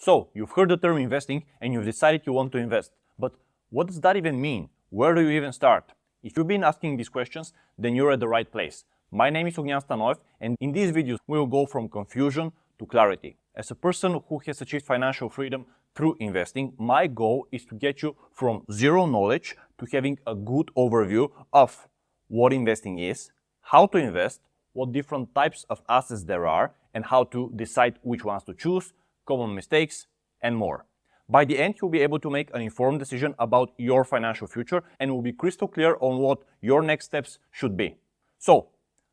So, you've heard the term investing and you've decided you want to invest. But what does that even mean? Where do you even start? If you've been asking these questions, then you're at the right place. My name is Ognian Stanoev, and in these videos we will go from confusion to clarity. As a person who has achieved financial freedom through investing, my goal is to get you from zero knowledge to having a good overview of what investing is, how to invest, what different types of assets there are, and how to decide which ones to choose, common mistakes, and more. By the end, you'll be able to make an informed decision about your financial future and will be crystal clear on what your next steps should be. So,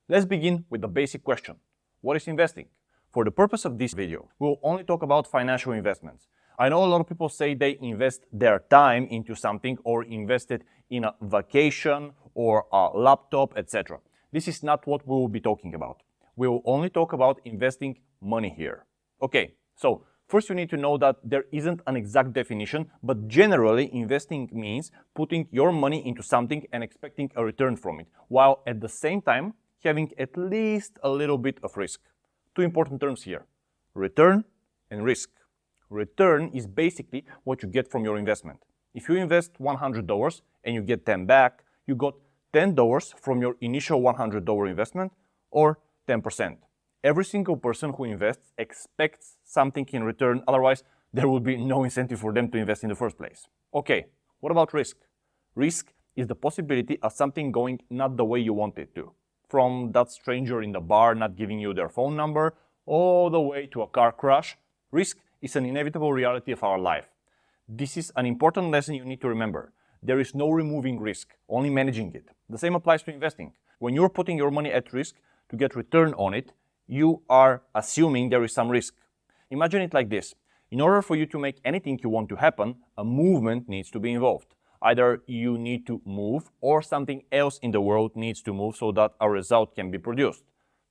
let's begin with the basic question. What is investing? For the purpose of this video, we'll only talk about financial investments. I know a lot of people say they invest their time into something or invested in a vacation or a laptop, etc. This is not what we will be talking about. We will only talk about investing money here. Okay, so first you need to know that there isn't an exact definition, but generally investing means putting your money into something and expecting a return from it, while at the same time having at least a little bit of risk. Two important terms here: return and risk. Return is basically what you get from your investment. If you invest $100 and you get 10 back, you got $10 from your initial $100 investment, or 10%. Every single person who invests expects something in return, otherwise there will be no incentive for them to invest in the first place. Okay, what about risk? Risk is the possibility of something going not the way you want it to. From that stranger in the bar not giving you their phone number, all the way to a car crash, risk is an inevitable reality of our life. This is an important lesson you need to remember. There is no removing risk, only managing it. The same applies to investing. When you're putting your money at risk to get return on it, you are assuming there is some risk. Imagine it like this. In order for you to make anything you want to happen, a movement needs to be involved. Either you need to move or something else in the world needs to move so that a result can be produced.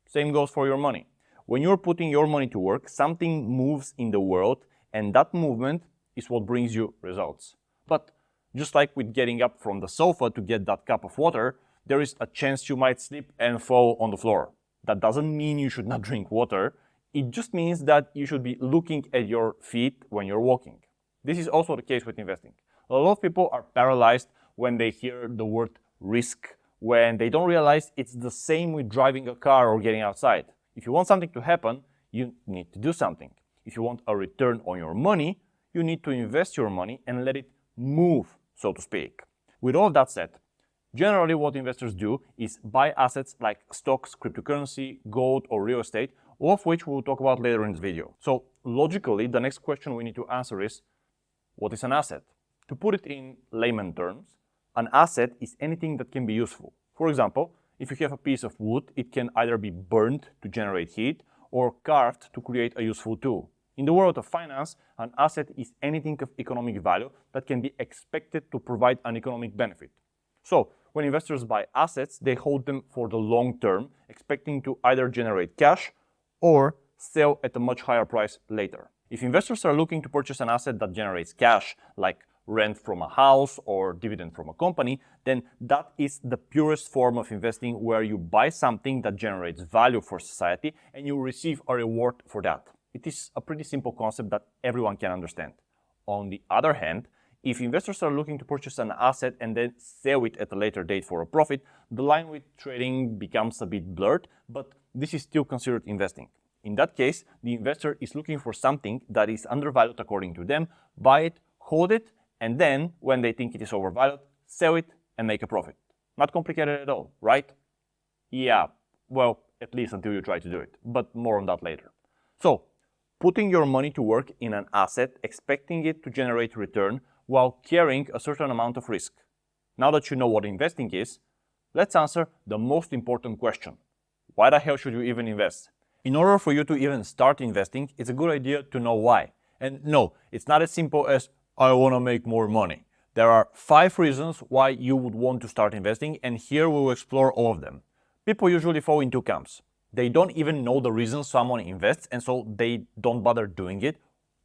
Same goes for your money. When you're putting your money to work, something moves in the world, and that movement is what brings you results. But just like with getting up from the sofa to get that cup of water, there is a chance you might slip and fall on the floor. That doesn't mean you should not drink water. It just means that you should be looking at your feet when you're walking. This is also the case with investing. A lot of people are paralyzed when they hear the word risk, when they don't realize it's the same with driving a car or getting outside. If you want something to happen, you need to do something. If you want a return on your money, you need to invest your money and let it move, so to speak. With all that said, generally what investors do is buy assets like stocks, cryptocurrency, gold, or real estate, all of which we'll talk about later in this video. So logically, the next question we need to answer is, what is an asset? To put it in layman terms, an asset is anything that can be useful. For example, if you have a piece of wood, it can either be burned to generate heat or carved to create a useful tool. In the world of finance, an asset is anything of economic value that can be expected to provide an economic benefit. So, when investors buy assets, they hold them for the long term, expecting to either generate cash or sell at a much higher price later. If investors are looking to purchase an asset that generates cash, like rent from a house or dividend from a company, then that is the purest form of investing, where you buy something that generates value for society and you receive a reward for that. It is a pretty simple concept that everyone can understand. On the other hand, if investors are looking to purchase an asset and then sell it at a later date for a profit, the line with trading becomes a bit blurred, but this is still considered investing. In that case, the investor is looking for something that is undervalued according to them, buy it, hold it, and then, when they think it is overvalued, sell it and make a profit. Not complicated at all, right? Yeah, well, at least until you try to do it, but more on that later. So, putting your money to work in an asset, expecting it to generate return while carrying a certain amount of risk. Now that you know what investing is, let's answer the most important question. Why the hell should you even invest? In order for you to even start investing, it's a good idea to know why. And no, it's not as simple as, I want to make more money. There are 5 reasons why you would want to start investing, and here we will explore all of them. People usually fall in 2 camps. They don't even know the reason someone invests, and so they don't bother doing it.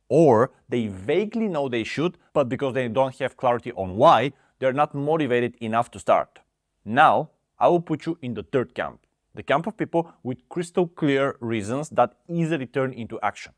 Or they vaguely know they should, but because they don't have clarity on why, they're not motivated enough to start. Now, I will put you in the 3rd camp. The camp of people with crystal clear reasons that easily turn into action.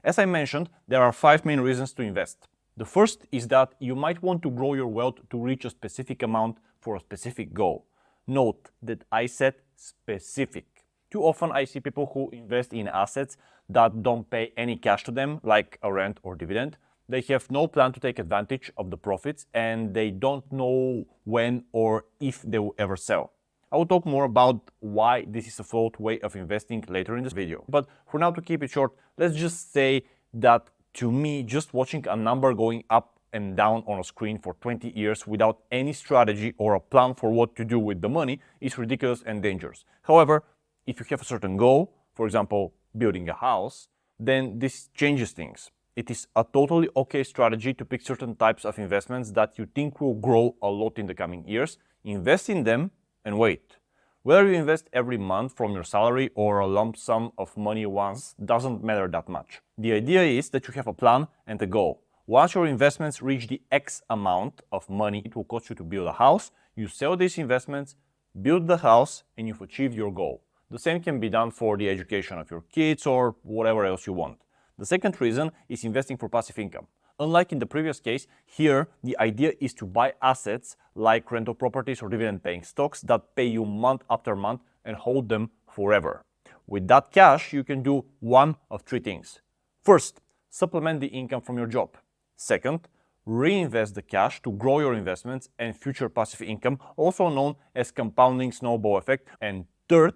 As I mentioned, there are 5 main reasons to invest. The first is that you might want to grow your wealth to reach a specific amount for a specific goal. Note that I said specific. Too often I see people who invest in assets that don't pay any cash to them, like a rent or dividend. They have no plan to take advantage of the profits and they don't know when or if they will ever sell. I will talk more about why this is a flawed way of investing later in this video. But for now, to keep it short, let's just say that to me, just watching a number going up and down on a screen for 20 years without any strategy or a plan for what to do with the money is ridiculous and dangerous. However, if you have a certain goal, for example, building a house, then this changes things. It is a totally okay strategy to pick certain types of investments that you think will grow a lot in the coming years, invest in them, and wait. Whether you invest every month from your salary or a lump sum of money once doesn't matter that much. The idea is that you have a plan and a goal. Once your investments reach the X amount of money it will cost you to build a house, you sell these investments, build the house, and you've achieved your goal. The same can be done for the education of your kids or whatever else you want. The second reason is investing for passive income. Unlike in the previous case, here the idea is to buy assets like rental properties or dividend-paying stocks that pay you month after month and hold them forever. With that cash, you can do one of 3 things. First, supplement the income from your job. Second, reinvest the cash to grow your investments and future passive income, also known as compounding snowball effect. And third,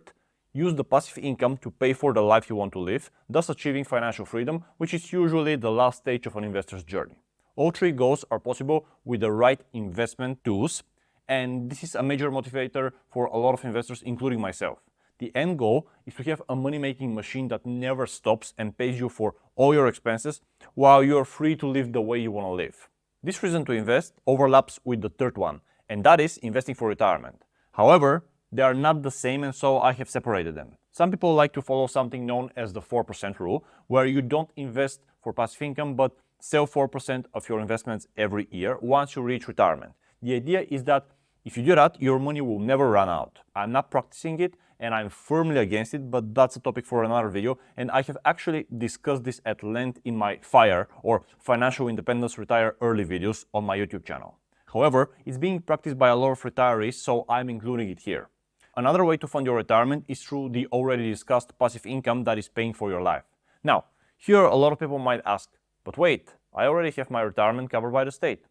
use the passive income to pay for the life you want to live, thus achieving financial freedom, which is usually the last stage of an investor's journey. All 3 goals are possible with the right investment tools, and this is a major motivator for a lot of investors, including myself. The end goal is to have a money-making machine that never stops and pays you for all your expenses while you're free to live the way you want to live. This reason to invest overlaps with the third one, and that is investing for retirement. However, they are not the same, and so I have separated them. Some people like to follow something known as the 4% rule, where you don't invest for passive income but sell 4% of your investments every year once you reach retirement. The idea is that if you do that, your money will never run out. I'm not practicing it and I'm firmly against it, but that's a topic for another video, and I have actually discussed this at length in my FIRE or Financial Independence Retire Early videos on my YouTube channel. However, it's being practiced by a lot of retirees, so I'm including it here. Another way to fund your retirement is through the already discussed passive income that is paying for your life. Now, here a lot of people might ask, but wait, I already have my retirement covered by the state.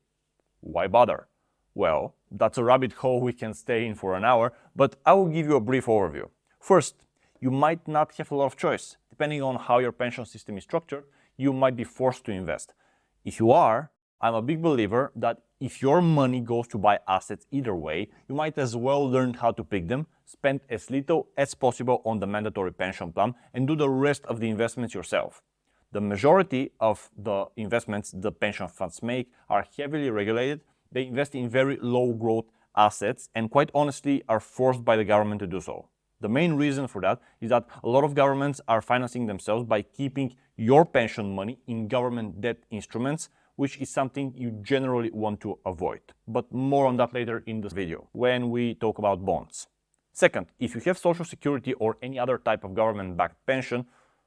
Why bother? Well, that's a rabbit hole we can stay in for an hour, but I will give you a brief overview. First, you might not have a lot of choice. Depending on how your pension system is structured, you might be forced to invest. If you are, I'm a big believer that if your money goes to buy assets either way, you might as well learn how to pick them, spend as little as possible on the mandatory pension plan, and do the rest of the investments yourself. The majority of the investments the pension funds make are heavily regulated. They invest in very low growth assets and quite honestly are forced by the government to do so. The main reason for that is that a lot of governments are financing themselves by keeping your pension money in government debt instruments, which is something you generally want to avoid. But more on that later in this video, when we talk about bonds. Second, if you have Social Security or any other type of government-backed pension,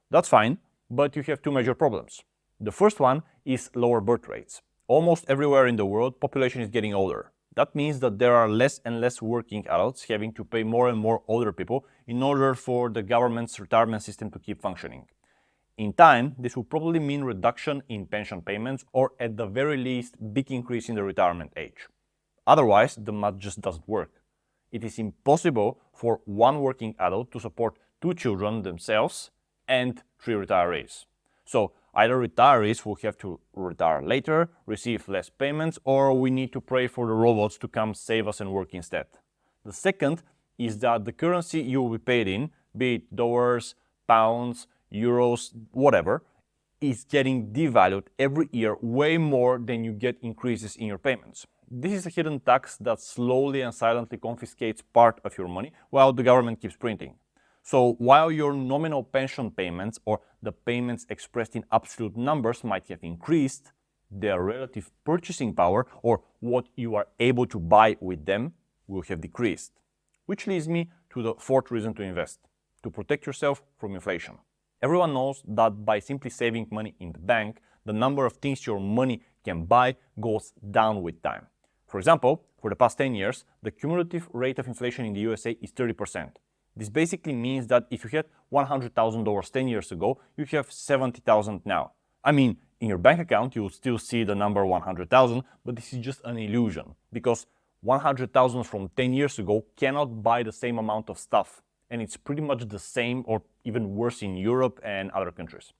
that's fine, but you have 2 major problems. The first one is lower birth rates. Almost everywhere in the world, population is getting older. That means that there are less and less working adults having to pay more and more older people in order for the government's retirement system to keep functioning. In time, this will probably mean reduction in pension payments or at the very least, big increase in the retirement age. Otherwise, the math just doesn't work. It is impossible for 1 working adult to support 2 children themselves and 3 retirees. So either retirees will have to retire later, receive less payments, or we need to pray for the robots to come save us and work instead. The second is that the currency you will be paid in, be it dollars, pounds, euros, whatever, is getting devalued every year way more than you get increases in your payments. This is a hidden tax that slowly and silently confiscates part of your money while the government keeps printing. So while your nominal pension payments or the payments expressed in absolute numbers might have increased, their relative purchasing power or what you are able to buy with them will have decreased. Which leads me to the 4th reason to invest: to protect yourself from inflation. Everyone knows that by simply saving money in the bank, the number of things your money can buy goes down with time. For example, for the past 10 years, the cumulative rate of inflation in the USA is 30%. This basically means that if you had $100,000 10 years ago, you have $70,000 now. I mean, in your bank account, you'll still see the number 100,000, but this is just an illusion because 100,000 from 10 years ago cannot buy the same amount of stuff. And it's pretty much the same or even worse in Europe and other countries.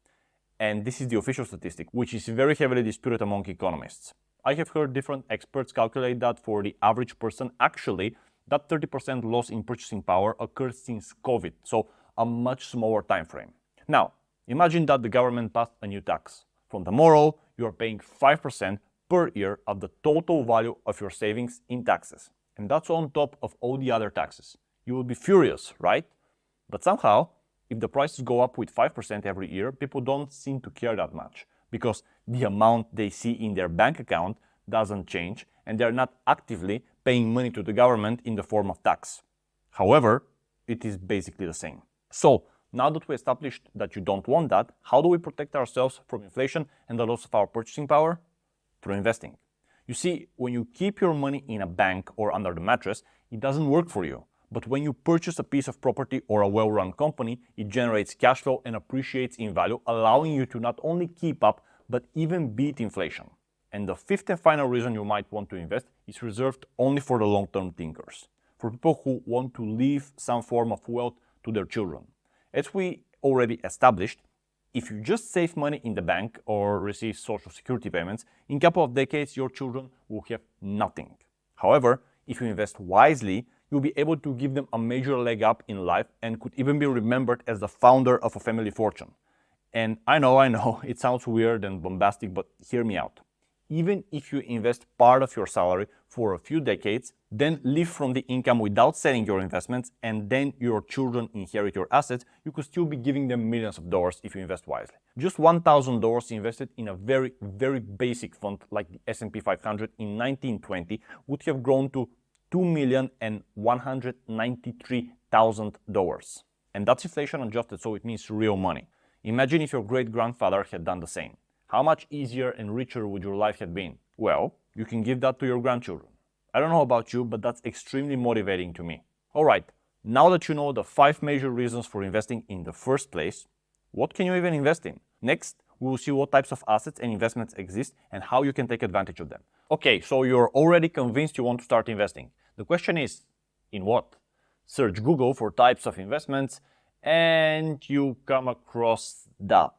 And this is the official statistic, which is very heavily disputed among economists. I have heard different experts calculate that for the average person, actually, that 30% loss in purchasing power occurred since COVID, so a much smaller time frame. Now, imagine that the government passed a new tax. From tomorrow, you are paying 5% per year of the total value of your savings in taxes. And that's on top of all the other taxes. You will be furious, right? But somehow, if the prices go up with 5% every year, people don't seem to care that much because the amount they see in their bank account doesn't change and they're not actively paying money to the government in the form of tax. However, it is basically the same. So, now that we established that you don't want that, how do we protect ourselves from inflation and the loss of our purchasing power? Through investing. You see, when you keep your money in a bank or under the mattress, it doesn't work for you. But when you purchase a piece of property or a well-run company, it generates cash flow and appreciates in value, allowing you to not only keep up, but even beat inflation. And the fifth and final reason you might want to invest is reserved only for the long-term thinkers, for people who want to leave some form of wealth to their children. As we already established, if you just save money in the bank or receive social security payments, in a couple of decades your children will have nothing. However, if you invest wisely, you'll be able to give them a major leg up in life and could even be remembered as the founder of a family fortune. And I know, it sounds weird and bombastic, but hear me out. Even if you invest part of your salary for a few decades, then live from the income without selling your investments, and then your children inherit your assets, you could still be giving them millions of dollars if you invest wisely. Just $1,000 invested in a very, very basic fund like the S&P 500 in 1920 would have grown to $2,193,000. And that's inflation adjusted, so it means real money. Imagine if your great-grandfather had done the same. How much easier and richer would your life have been? Well, you can give that to your grandchildren. I don't know about you, but that's extremely motivating to me. Alright, now that you know the 5 major reasons for investing in the first place, what can you even invest in? Next, we will see what types of assets and investments exist and how you can take advantage of them. Okay, so you're already convinced you want to start investing. The question is, in what? Search Google for types of investments and you come across that.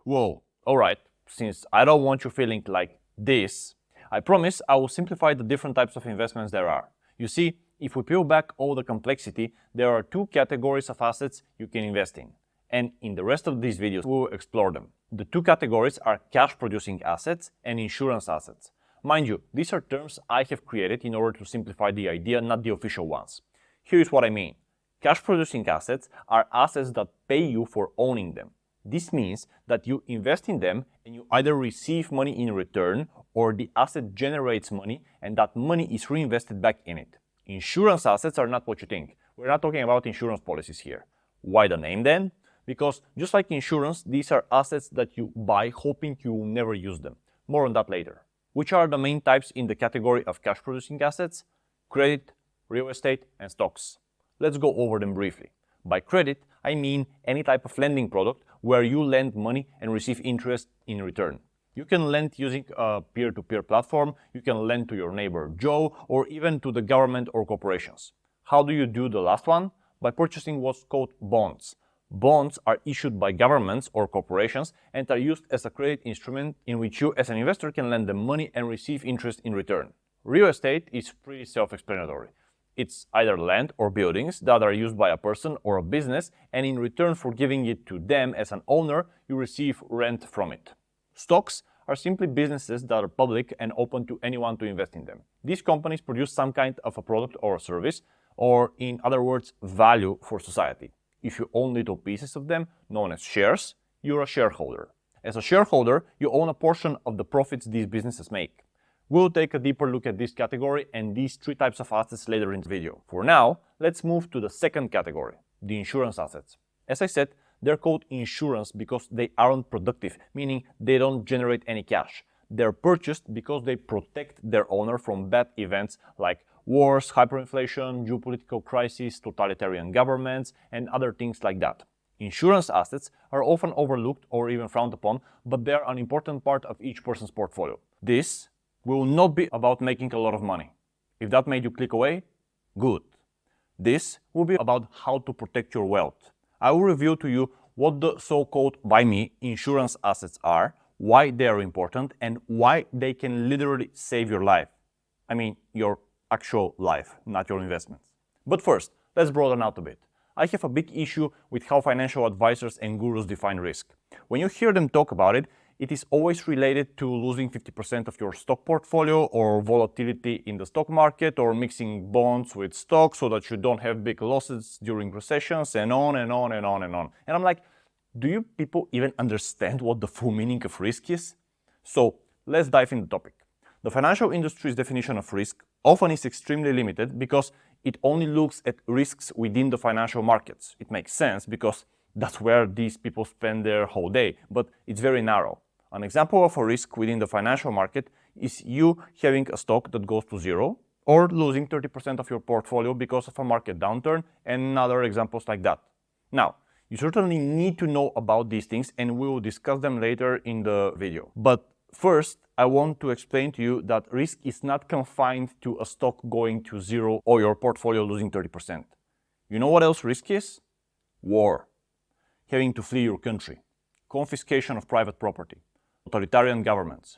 Whoa, alright, since I don't want you feeling like this, I promise I will simplify the different types of investments there are. You see, if we peel back all the complexity, there are 2 categories of assets you can invest in. And in the rest of these videos, we will explore them. The 2 categories are cash-producing assets and insurance assets. Mind you, these are terms I have created in order to simplify the idea, not the official ones. Here is what I mean. Cash-producing assets are assets that pay you for owning them. This means that you invest in them and you either receive money in return or the asset generates money and that money is reinvested back in it. Insurance assets are not what you think. We're not talking about insurance policies here. Why the name then? Because just like insurance, these are assets that you buy hoping you will never use them. More on that later. Which are the main types in the category of cash-producing assets? Credit, real estate, and stocks. Let's go over them briefly. By credit, I mean any type of lending product where you lend money and receive interest in return. You can lend using a peer-to-peer platform, you can lend to your neighbor Joe, or even to the government or corporations. How do you do the last one? By purchasing what's called bonds. Bonds are issued by governments or corporations and are used as a credit instrument in which you as an investor can lend them money and receive interest in return. Real estate is pretty self-explanatory. It's either land or buildings that are used by a person or a business, and in return for giving it to them as an owner, you receive rent from it. Stocks are simply businesses that are public and open to anyone to invest in them. These companies produce some kind of a product or a service, or in other words, value for society. If you own little pieces of them, known as shares, you're a shareholder. As a shareholder, you own a portion of the profits these businesses make. We'll take a deeper look at this category and these 3 types of assets later in the video. For now, let's move to the second category, the insurance assets. As I said, They're called insurance because they aren't productive, meaning they don't generate any cash. They're purchased because they protect their owner from bad events like wars, hyperinflation, geopolitical crises, totalitarian governments, and other things like that. Insurance assets are often overlooked or even frowned upon, but they are an important part of each person's portfolio. This will not be about making a lot of money. If that made you click away, good. This will be about how to protect your wealth. I will reveal to you what the so-called, by me, insurance assets are, why they are important, and why they can literally save your life. I mean, your actual life, not your investments. But first, let's broaden out a bit. I have a big issue with how financial advisors and gurus define risk. When you hear them talk about it, it is always related to losing 50% of your stock portfolio or volatility in the stock market or mixing bonds with stocks so that you don't have big losses during recessions and on and on and on and on. And I'm like, do you people even understand what the full meaning of risk is? So let's dive into the topic. The financial industry's definition of risk often is extremely limited because it only looks at risks within the financial markets. It makes sense because that's where these people spend their whole day, but it's very narrow. An example of a risk within the financial market is you having a stock that goes to zero or losing 30% of your portfolio because of a market downturn and other examples like that. Now, you certainly need to know about these things and we will discuss them later in the video. But first, I want to explain to you that risk is not confined to a stock going to zero or your portfolio losing 30%. You know what else risk is? War. Having to flee your country. Confiscation of private property. Totalitarian governments.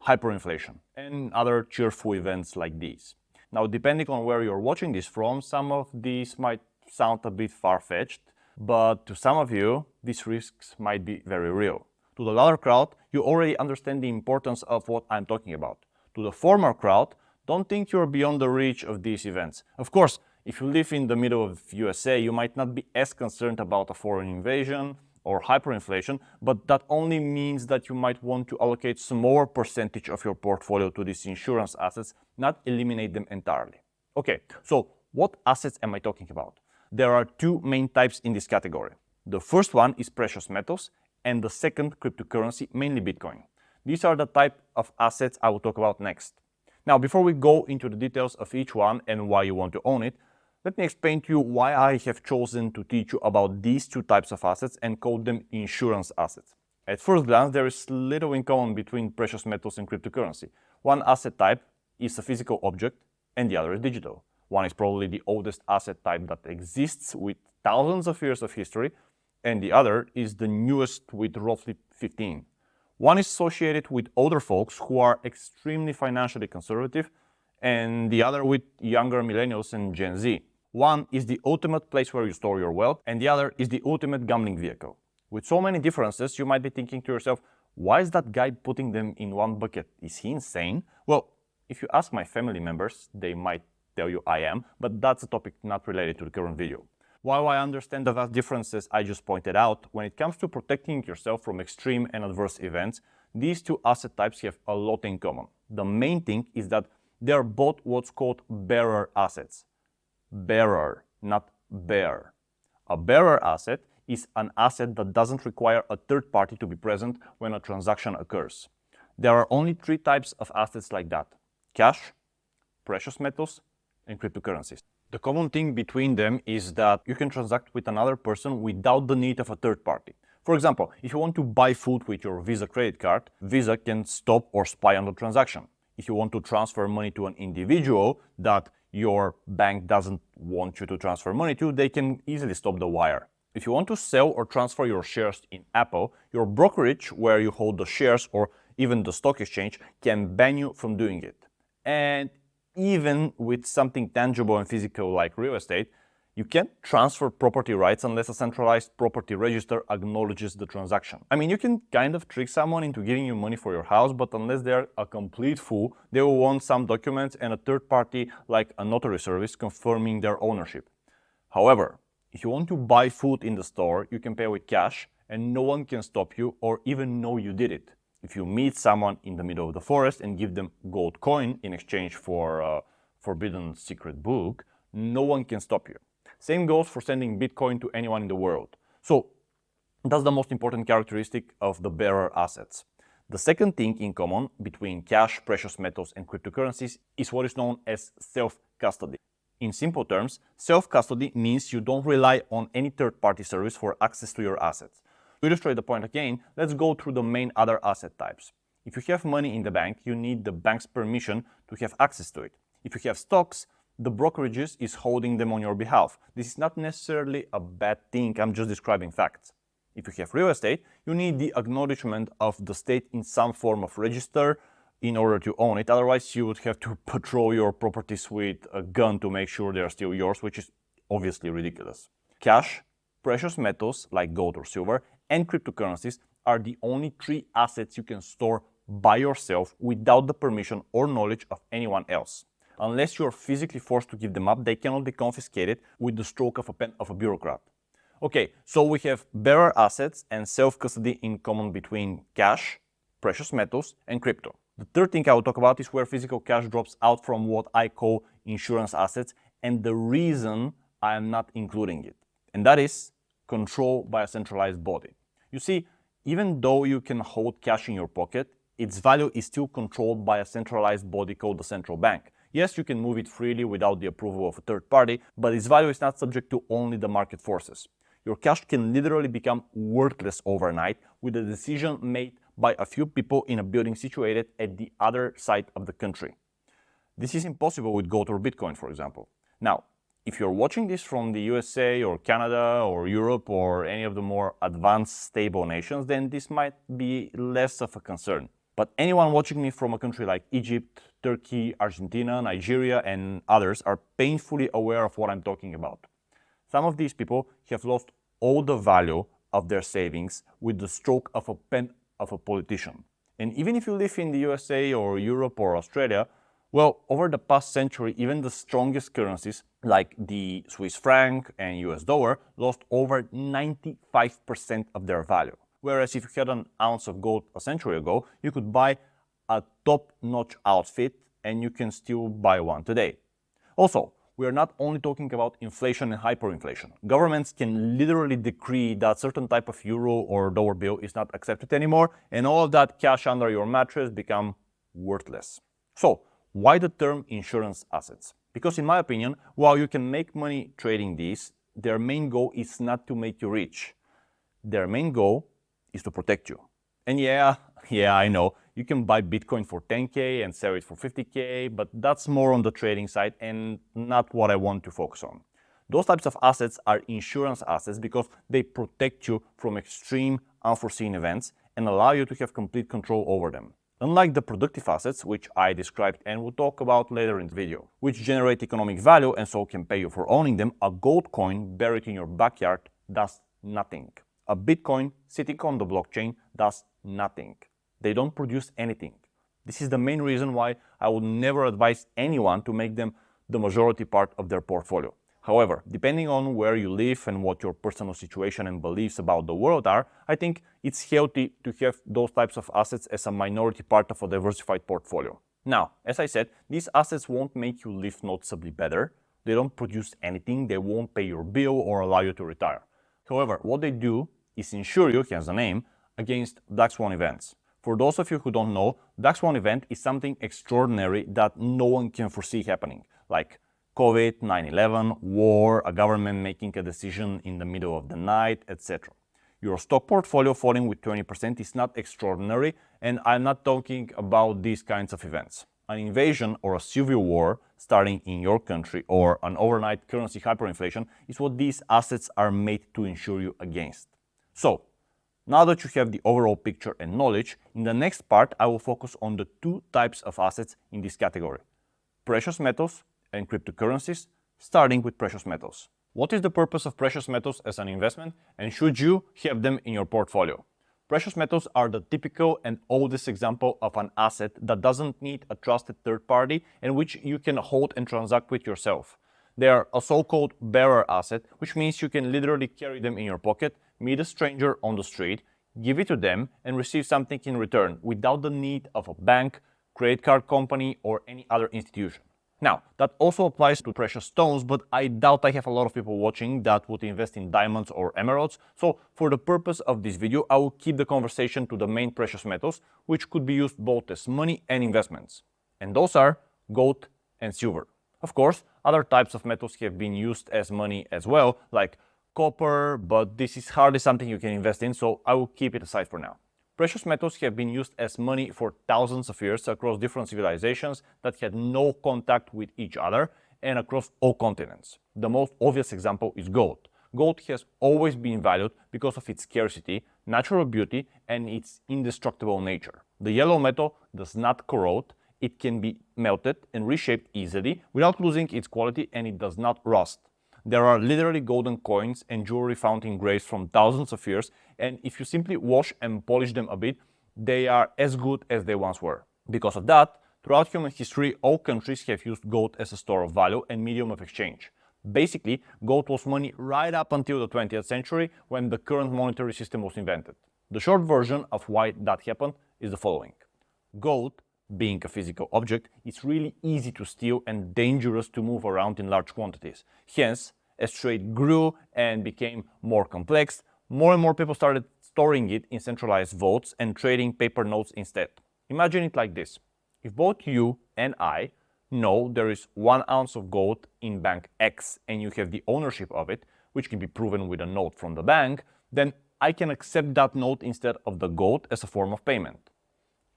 Hyperinflation. And other cheerful events like these. Now, depending on where you're watching this from, some of these might sound a bit far-fetched, but to some of you, these risks might be very real. To the latter crowd, you already understand the importance of what I'm talking about. To the former crowd, don't think you're beyond the reach of these events. Of course, if you live in the middle of USA, you might not be as concerned about a foreign invasion or hyperinflation, but that only means that you might want to allocate some more percentage of your portfolio to these insurance assets, not eliminate them entirely. Okay, so what assets am I talking about? There are two main types in this category. The first one is precious metals, and the second, cryptocurrency, mainly Bitcoin. These are the type of assets I will talk about next. Now, before we go into the details of each one and why you want to own it, let me explain to you why I have chosen to teach you about these two types of assets and call them insurance assets. At first glance, there is little in common between precious metals and cryptocurrency. One asset type is a physical object and the other is digital. One is probably the oldest asset type that exists with thousands of years of history, and the other is the newest with roughly 15. One is associated with older folks who are extremely financially conservative, and the other with younger millennials and Gen Z. One is the ultimate place where you store your wealth, and the other is the ultimate gambling vehicle. With so many differences, you might be thinking to yourself, why is that guy putting them in one bucket? Is he insane? Well, if you ask my family members, they might tell you I am, but that's a topic not related to the current video. While I understand the vast differences I just pointed out, when it comes to protecting yourself from extreme and adverse events, these two asset types have a lot in common. The main thing is that they are both what's called bearer assets. Bearer, not bear. A bearer asset is an asset that doesn't require a third party to be present when a transaction occurs. There are only three types of assets like that: cash, precious metals, and cryptocurrencies. The common thing between them is that you can transact with another person without the need of a third party. For example, if you want to buy food with your Visa credit card, Visa can stop or spy on the transaction. If you want to transfer money to an individual that your bank doesn't want you to transfer money to, they can easily stop the wire. If you want to sell or transfer your shares in Apple, your brokerage, where you hold the shares, or even the stock exchange, can ban you from doing it. And even with something tangible and physical like real estate, you can't transfer property rights unless a centralized property register acknowledges the transaction. I mean, you can kind of trick someone into giving you money for your house, but unless they're a complete fool, they will want some documents and a third party like a notary service confirming their ownership. However, if you want to buy food in the store, you can pay with cash and no one can stop you or even know you did it. If you meet someone in the middle of the forest and give them gold coin in exchange for a forbidden secret book, no one can stop you. Same goes for sending Bitcoin to anyone in the world. So That's the most important characteristic of the bearer assets. The second thing in common between cash, precious metals, and cryptocurrencies is what is known as self-custody. In simple terms, self-custody means you don't rely on any third-party service for access to your assets. To illustrate the point again, let's go through the main other asset types. If you have money in the bank, you need the bank's permission to have access to it. If you have stocks, the brokerages is holding them on your behalf. This is not necessarily a bad thing, I'm just describing facts. If you have real estate, you need the acknowledgement of the state in some form of register in order to own it. Otherwise, you would have to patrol your properties with a gun to make sure they are still yours, which is obviously ridiculous. Cash, precious metals like gold or silver, and cryptocurrencies are the only three assets you can store by yourself without the permission or knowledge of anyone else. Unless you are physically forced to give them up, they cannot be confiscated with the stroke of a pen of a bureaucrat. Okay, so we have bearer assets and self-custody in common between cash, precious metals, and crypto. The third thing I will talk about is where physical cash drops out from what I call insurance assets and the reason I am not including it. And that is control by a centralized body. You see, even though you can hold cash in your pocket, its value is still controlled by a centralized body called the central bank. Yes, you can move it freely without the approval of a third party, but its value is not subject to only the market forces. Your cash can literally become worthless overnight with a decision made by a few people in a building situated at the other side of the country. This is impossible with gold or Bitcoin, for example. Now, if you're watching this from the USA or Canada or Europe or any of the more advanced stable nations, then this might be less of a concern. But anyone watching me from a country like Egypt, Turkey, Argentina, Nigeria, and others are painfully aware of what I'm talking about. Some of these people have lost all the value of their savings with the stroke of a pen of a politician. And even if you live in the USA or Europe or Australia, well, over the past century, even the strongest currencies like the Swiss franc and US dollar lost over 95% of their value. Whereas if you had an ounce of gold a century ago, you could buy a top-notch outfit and you can still buy one today. Also, we are not only talking about inflation and hyperinflation. Governments can literally decree that certain type of euro or dollar bill is not accepted anymore, and all of that cash under your mattress become worthless. So, why the term insurance assets? Because in my opinion, while you can make money trading these, their main goal is not to make you rich. Their main goal is to protect you. And yeah, I know, you can buy Bitcoin for 10K and sell it for 50K, but that's more on the trading side and not what I want to focus on. Those types of assets are insurance assets because they protect you from extreme unforeseen events and allow you to have complete control over them. Unlike the productive assets, which I described and will talk about later in the video, which generate economic value and so can pay you for owning them, a gold coin buried in your backyard does nothing. A Bitcoin sitting on the blockchain does nothing. They don't produce anything. This is the main reason why I would never advise anyone to make them the majority part of their portfolio. However, depending on where you live and what your personal situation and beliefs about the world are, I think it's healthy to have those types of assets as a minority part of a diversified portfolio. Now, as I said, these assets won't make you live noticeably better. They don't produce anything, they won't pay your bill or allow you to retire. However, what they do is insure you, hence the name, against black swan events. For those of you who don't know, black swan event is something extraordinary that no one can foresee happening, like COVID, 9/11, war, a government making a decision in the middle of the night, etc. Your stock portfolio falling with 20% is not extraordinary, and I'm not talking about these kinds of events. An invasion or a civil war starting in your country or an overnight currency hyperinflation is what these assets are made to insure you against. So, now that you have the overall picture and knowledge, in the next part I will focus on the two types of assets in this category: precious metals and cryptocurrencies, starting with precious metals. What is the purpose of precious metals as an investment, and should you have them in your portfolio? Precious metals are the typical and oldest example of an asset that doesn't need a trusted third party and which you can hold and transact with yourself. They are a so-called bearer asset, which means you can literally carry them in your pocket, meet a stranger on the street, give it to them, and receive something in return without the need of a bank, credit card company, or any other institution. Now, that also applies to precious stones, but I doubt I have a lot of people watching that would invest in diamonds or emeralds, so for the purpose of this video, I will keep the conversation to the main precious metals, which could be used both as money and investments. And those are gold and silver. Of course, other types of metals have been used as money as well, like copper, but this is hardly something you can invest in, so I will keep it aside for now. Precious metals have been used as money for thousands of years across different civilizations that had no contact with each other and across all continents. The most obvious example is gold. Gold has always been valued because of its scarcity, natural beauty, and its indestructible nature. The yellow metal does not corrode, it can be melted and reshaped easily without losing its quality, and it does not rust. There are literally golden coins and jewelry found in graves from thousands of years, and if you simply wash and polish them a bit, they are as good as they once were. Because of that, throughout human history, all countries have used gold as a store of value and medium of exchange. Basically, gold was money right up until the 20th century, when the current monetary system was invented. The short version of why that happened is the following. Gold, being a physical object, is really easy to steal and dangerous to move around in large quantities. Hence, as trade grew and became more complex, more and more people started storing it in centralized vaults and trading paper notes instead. Imagine it like this. If both you and I know there is 1 ounce of gold in bank X and you have the ownership of it, which can be proven with a note from the bank, then I can accept that note instead of the gold as a form of payment.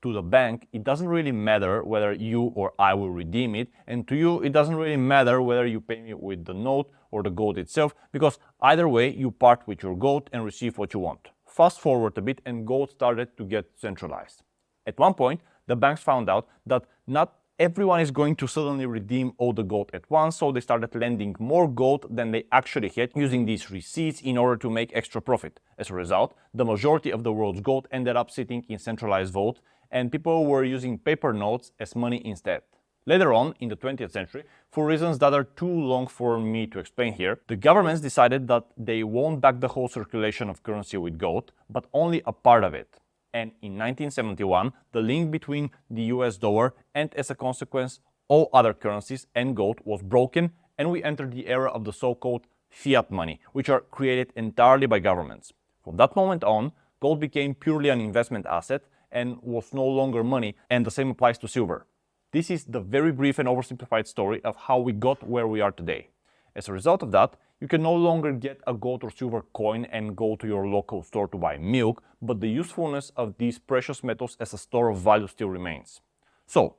To the bank, it doesn't really matter whether you or I will redeem it, and to you, it doesn't really matter whether you pay me with the note or the gold itself, because either way, you part with your gold and receive what you want. Fast forward a bit, and gold started to get centralized. At one point, the banks found out that not everyone is going to suddenly redeem all the gold at once, so they started lending more gold than they actually had, using these receipts in order to make extra profit. As a result, the majority of the world's gold ended up sitting in centralized vaults, and people were using paper notes as money instead. Later on, in the 20th century, for reasons that are too long for me to explain here, the governments decided that they won't back the whole circulation of currency with gold, but only a part of it. And in 1971, the link between the US dollar and, as a consequence, all other currencies and gold was broken, and we entered the era of the so-called fiat money, which are created entirely by governments. From that moment on, gold became purely an investment asset and was no longer money, and the same applies to silver. This is the very brief and oversimplified story of how we got where we are today. As a result of that, you can no longer get a gold or silver coin and go to your local store to buy milk, but the usefulness of these precious metals as a store of value still remains. So,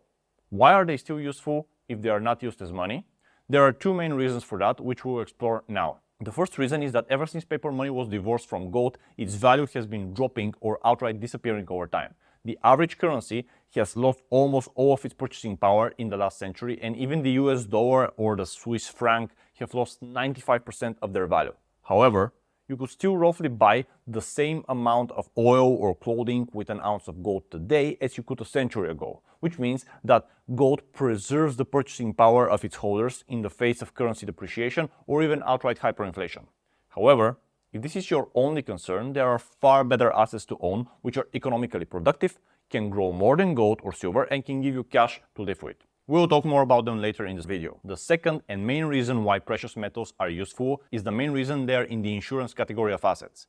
why are they still useful if they are not used as money? There are 2 main reasons for that, which we'll explore now. The first reason is that ever since paper money was divorced from gold, its value has been dropping or outright disappearing over time. The average currency has lost almost all of its purchasing power in the last century, and even the US dollar or the Swiss franc have lost 95% of their value. However, you could still roughly buy the same amount of oil or clothing with an ounce of gold today as you could a century ago, which means that gold preserves the purchasing power of its holders in the face of currency depreciation or even outright hyperinflation. However, if this is your only concern, there are far better assets to own which are economically productive, can grow more than gold or silver, and can give you cash to live with. We'll talk more about them later in this video. The second and main reason why precious metals are useful is the main reason they're in the insurance category of assets.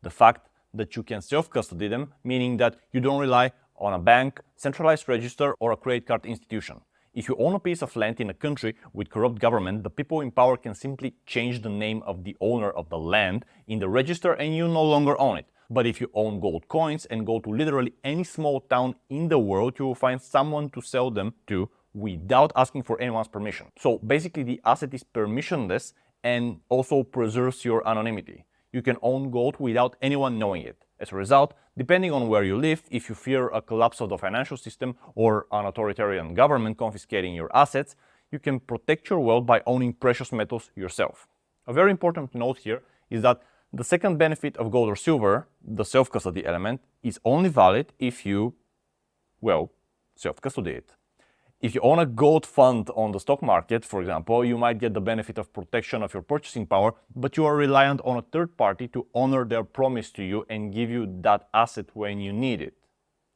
The fact that you can self-custody them, meaning that you don't rely on a bank, centralized register, or a credit card institution. If you own a piece of land in a country with corrupt government, the people in power can simply change the name of the owner of the land in the register and you no longer own it. But if you own gold coins and go to literally any small town in the world, you will find someone to sell them to without asking for anyone's permission. So basically the asset is permissionless and also preserves your anonymity. You can own gold without anyone knowing it. As a result, depending on where you live, if you fear a collapse of the financial system or an authoritarian government confiscating your assets, you can protect your wealth by owning precious metals yourself. A very important note here is that the second benefit of gold or silver, the self-custody element, is only valid if you, well, self-custody it. If you own a gold fund on the stock market, for example, you might get the benefit of protection of your purchasing power, but you are reliant on a third party to honor their promise to you and give you that asset when you need it.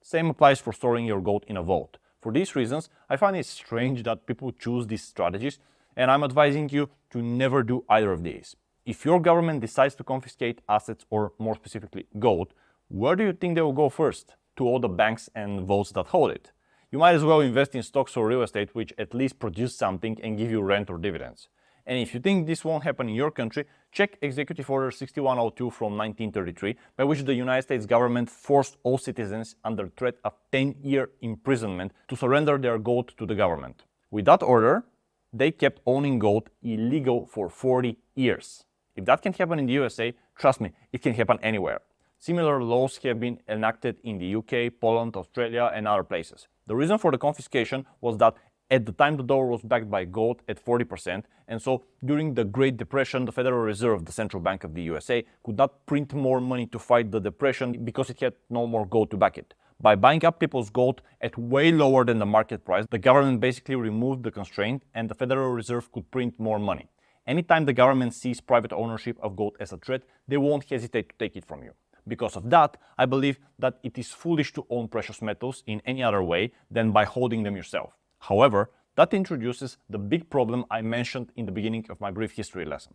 Same applies for storing your gold in a vault. For For these reasons, I find it strange that people choose these strategies, and I'm advising you to never do either of these. If your government decides to confiscate assets, or more specifically gold, where do you think they will go first? To all the banks and vaults that hold it. You might as well invest in stocks or real estate, which at least produce something and give you rent or dividends. And if you think this won't happen in your country, check Executive Order 6102 from 1933, by which the United States government forced all citizens under threat of 10-year imprisonment to surrender their gold to the government. With that order, they kept owning gold illegal for 40 years. If that can happen in the USA, trust me, it can happen anywhere. Similar laws have been enacted in the UK, Poland, Australia, and other places. The reason for the confiscation was that at the time the dollar was backed by gold at 40%, and so during the Great Depression, the Federal Reserve, the central bank of the USA, could not print more money to fight the depression because it had no more gold to back it. By buying up people's gold at way lower than the market price, the government basically removed the constraint and the Federal Reserve could print more money. Anytime the government sees private ownership of gold as a threat, they won't hesitate to take it from you. Because of that, I believe that it is foolish to own precious metals in any other way than by holding them yourself. However, that introduces the big problem I mentioned in the beginning of my brief history lesson: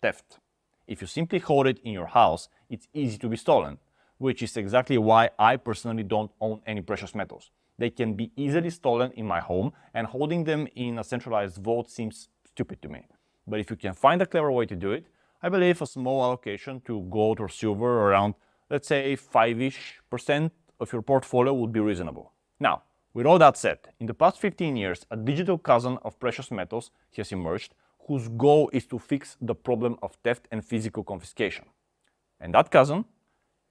theft. If you simply hold it in your house, it's easy to be stolen, which is exactly why I personally don't own any precious metals. They can be easily stolen in my home, and holding them in a centralized vault seems stupid to me. But if you can find a clever way to do it, I believe a small allocation to gold or silver, around, let's say, 5-ish% of your portfolio, would be reasonable. Now, with all that said, in the past 15 years, a digital cousin of precious metals has emerged whose goal is to fix the problem of theft and physical confiscation. And that cousin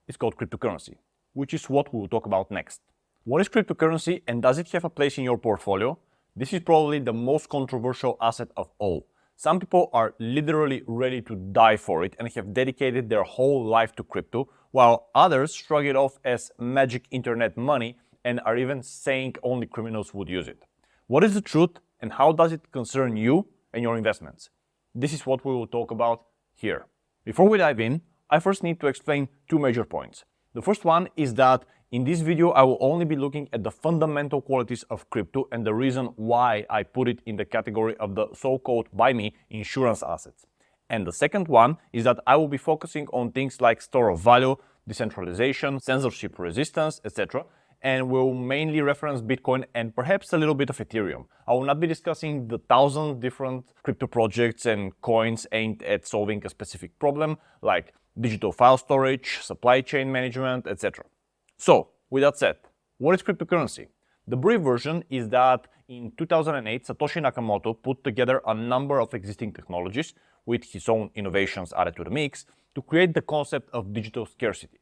is called cryptocurrency, which is what we will talk about next. What is cryptocurrency, and does it have a place in your portfolio? This is probably the most controversial asset of all. Some people are literally ready to die for it and have dedicated their whole life to crypto, while others shrug it off as magic internet money and are even saying only criminals would use it. What is the truth, and how does it concern you and your investments? This is what we will talk about here. Before we dive in, I first need to explain two major points. The first one is that in this video I will only be looking at the fundamental qualities of crypto and the reason why I put it in the category of the so-called, by me, insurance assets. And the second one is that I will be focusing on things like store of value, decentralization, censorship resistance, etc., and will mainly reference Bitcoin and perhaps a little bit of Ethereum. I will not be discussing the 1,000 different crypto projects and coins aimed at solving a specific problem, like digital file storage, supply chain management, etc. So, with that said, what is cryptocurrency? The brief version is that in 2008, Satoshi Nakamoto put together a number of existing technologies, with his own innovations added to the mix, to create the concept of digital scarcity.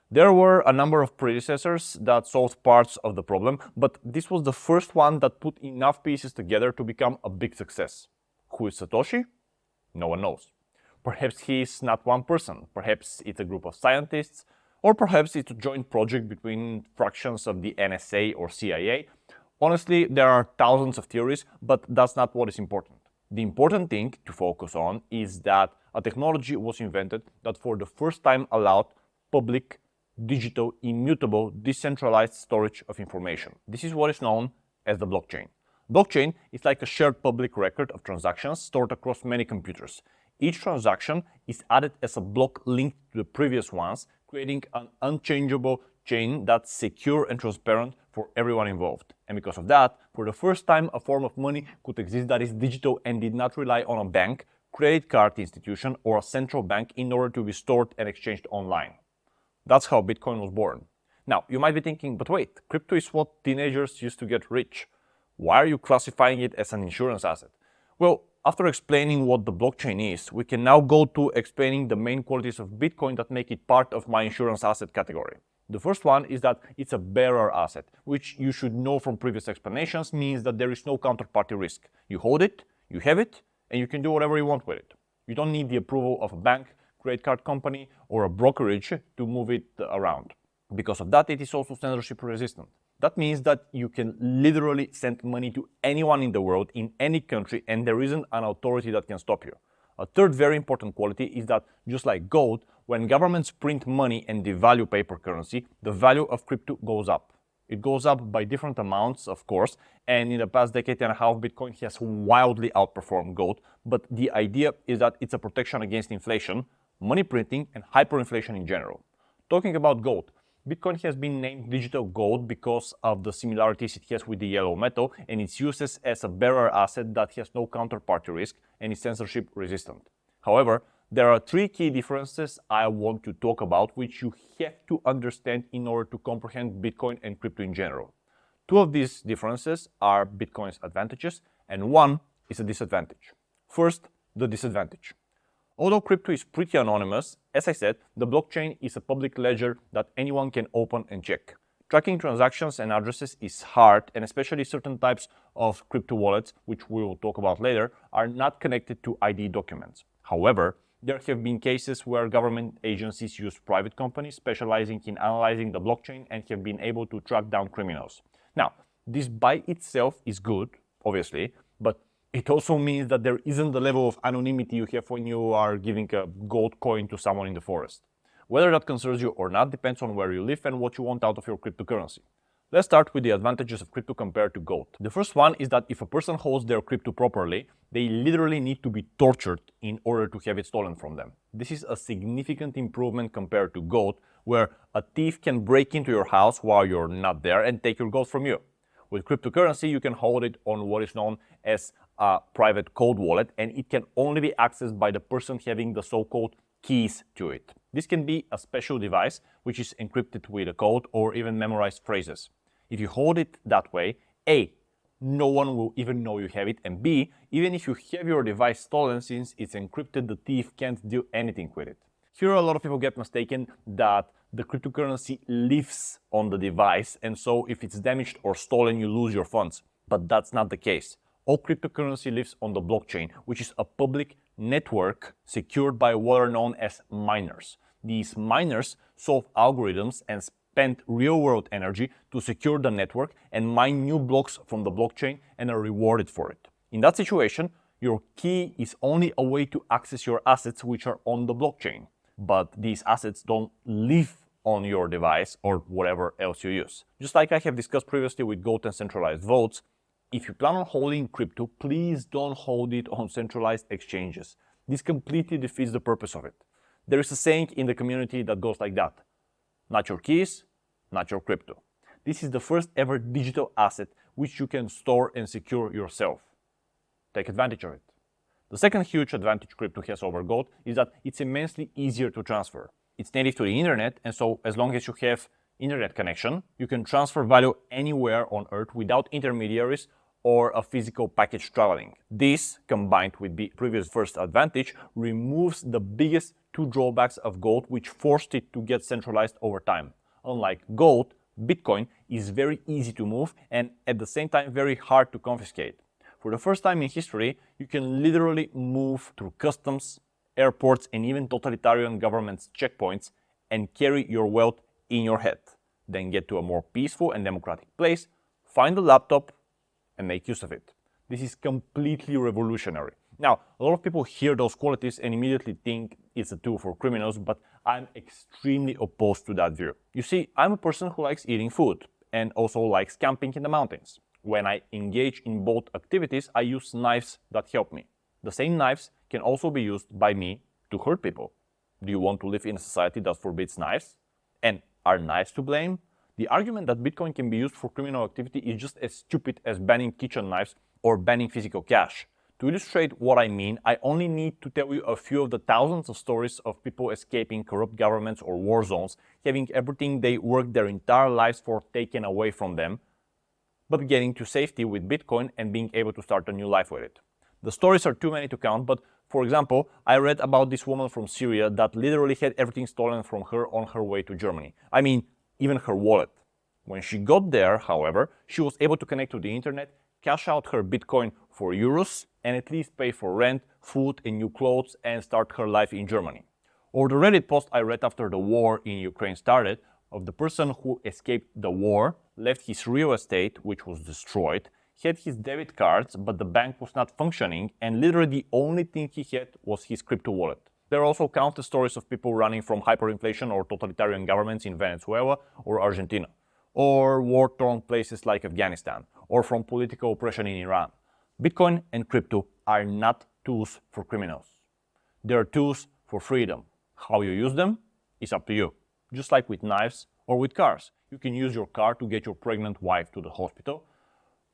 There were a number of predecessors that solved parts of the problem, but this was the first one that put enough pieces together to become a big success. Who is Satoshi? No one knows. Perhaps he is not one person, perhaps it's a group of scientists, or perhaps it's a joint project between fractions of the NSA or CIA. Honestly, there are thousands of theories, but that's not what is important. The important thing to focus on is that a technology was invented that for the first time allowed public, digital, immutable, decentralized storage of information. This is what is known as the blockchain. Blockchain is like a shared public record of transactions stored across many computers. Each transaction is added as a block linked to the previous ones, creating an unchangeable chain that's secure and transparent for everyone involved. And because of that, for the first time, a form of money could exist that is digital and did not rely on a bank, credit card institution, or a central bank in order to be stored and exchanged online. That's how Bitcoin was born. Now, you might be thinking, but wait, crypto is what teenagers used to get rich. Why are you classifying it as an insurance asset? Well, after explaining what the blockchain is, we can now go to explaining the main qualities of Bitcoin that make it part of my insurance asset category. The first one is that it's a bearer asset, which you should know from previous explanations means that there is no counterparty risk. You hold it, you have it, and you can do whatever you want with it. You don't need the approval of a bank, credit card company, or a brokerage to move it around. Because of that, it is also censorship resistant. That means that you can literally send money to anyone in the world, in any country, and there isn't an authority that can stop you. A third very important quality is that, just like gold, when governments print money and devalue paper currency, the value of crypto goes up. It goes up by different amounts, of course, and in the past decade and a half, Bitcoin has wildly outperformed gold, but the idea is that it's a protection against inflation, money printing, and hyperinflation in general. Talking about gold, Bitcoin has been named digital gold because of the similarities it has with the yellow metal and its uses as a bearer asset that has no counterparty risk and is censorship resistant. However, there are three key differences I want to talk about which you have to understand in order to comprehend Bitcoin and crypto in general. Two of these differences are Bitcoin's advantages and one is a disadvantage. First, the disadvantage. Although crypto is pretty anonymous, as I said, the blockchain is a public ledger that anyone can open and check. Tracking transactions and addresses is hard, and especially certain types of crypto wallets, which we will talk about later, are not connected to ID documents. However, there have been cases where government agencies use private companies specializing in analyzing the blockchain and have been able to track down criminals. Now, this by itself is good, obviously, but it also means that there isn't the level of anonymity you have when you are giving a gold coin to someone in the forest. Whether that concerns you or not depends on where you live and what you want out of your cryptocurrency. Let's start with the advantages of crypto compared to gold. The first one is that if a person holds their crypto properly, they literally need to be tortured in order to have it stolen from them. This is a significant improvement compared to gold, where a thief can break into your house while you're not there and take your gold from you. With cryptocurrency, you can hold it on what is known as a private cold wallet, and it can only be accessed by the person having the so-called keys to it. This can be a special device which is encrypted with a code or even memorized phrases. If you hold it that way, A, no one will even know you have it, and B, even if you have your device stolen, since it's encrypted, the thief can't do anything with it. Here a lot of people get mistaken that the cryptocurrency lives on the device, and so if it's damaged or stolen, you lose your funds. But that's not the case. All cryptocurrency lives on the blockchain, which is a public network secured by what are known as miners. These miners solve algorithms and spend real-world energy to secure the network and mine new blocks from the blockchain and are rewarded for it. In that situation, your key is only a way to access your assets which are on the blockchain. But these assets don't live on your device or whatever else you use. Just like I have discussed previously with gold and centralized votes, if you plan on holding crypto, please don't hold it on centralized exchanges. This completely defeats the purpose of it. There is a saying in the community that goes like that: not your keys, not your crypto. This is the first ever digital asset which you can store and secure yourself. Take advantage of it. The second huge advantage crypto has over gold is that it's immensely easier to transfer. It's native to the internet, and so as long as you have internet connection, you can transfer value anywhere on Earth without intermediaries or a physical package traveling. This, combined with the previous first advantage, removes the biggest two drawbacks of gold, which forced it to get centralized over time. Unlike gold, Bitcoin is very easy to move and at the same time very hard to confiscate. For the first time in history, you can literally move through customs, airports, and even totalitarian governments' checkpoints and carry your wealth in your head. Then get to a more peaceful and democratic place, find a laptop, and make use of it. This is completely revolutionary. Now, a lot of people hear those qualities and immediately think it's a tool for criminals, but I'm extremely opposed to that view. You see, I'm a person who likes eating food and also likes camping in the mountains. When I engage in both activities, I use knives that help me. The same knives can also be used by me to hurt people. Do you want to live in a society that forbids knives? And are knives to blame? The argument that Bitcoin can be used for criminal activity is just as stupid as banning kitchen knives or banning physical cash. To illustrate what I mean, I only need to tell you a few of the thousands of stories of people escaping corrupt governments or war zones, having everything they worked their entire lives for taken away from them, but getting to safety with Bitcoin and being able to start a new life with it. The stories are too many to count, but for example, I read about this woman from Syria that literally had everything stolen from her on her way to Germany. I mean, even her wallet. When she got there, however, she was able to connect to the internet, cash out her Bitcoin for euros, and at least pay for rent, food, and new clothes and start her life in Germany. Or the Reddit post I read after the war in Ukraine started, of the person who escaped the war, left his real estate, which was destroyed, had his debit cards, but the bank was not functioning, and literally the only thing he had was his crypto wallet. There are also countless stories of people running from hyperinflation or totalitarian governments in Venezuela or Argentina. or war-torn places like Afghanistan, or from political oppression in Iran. Bitcoin and crypto are not tools for criminals. They are tools for freedom. How you use them is up to you. Just like with knives or with cars. You can use your car to get your pregnant wife to the hospital,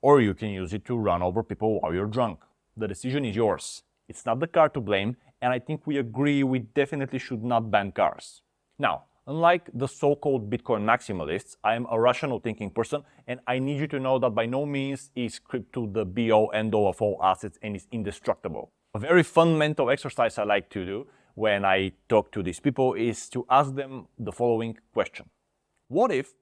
or you can use it to run over people while you're drunk. The decision is yours. It's not the car to blame, and I think we agree we definitely should not ban cars. Now, unlike the so-called Bitcoin maximalists, I am a rational thinking person, and I need you to know that by no means is crypto the be-all end-all of all assets and is indestructible. A very fun mental exercise I like to do when I talk to these people is to ask them the following question. What if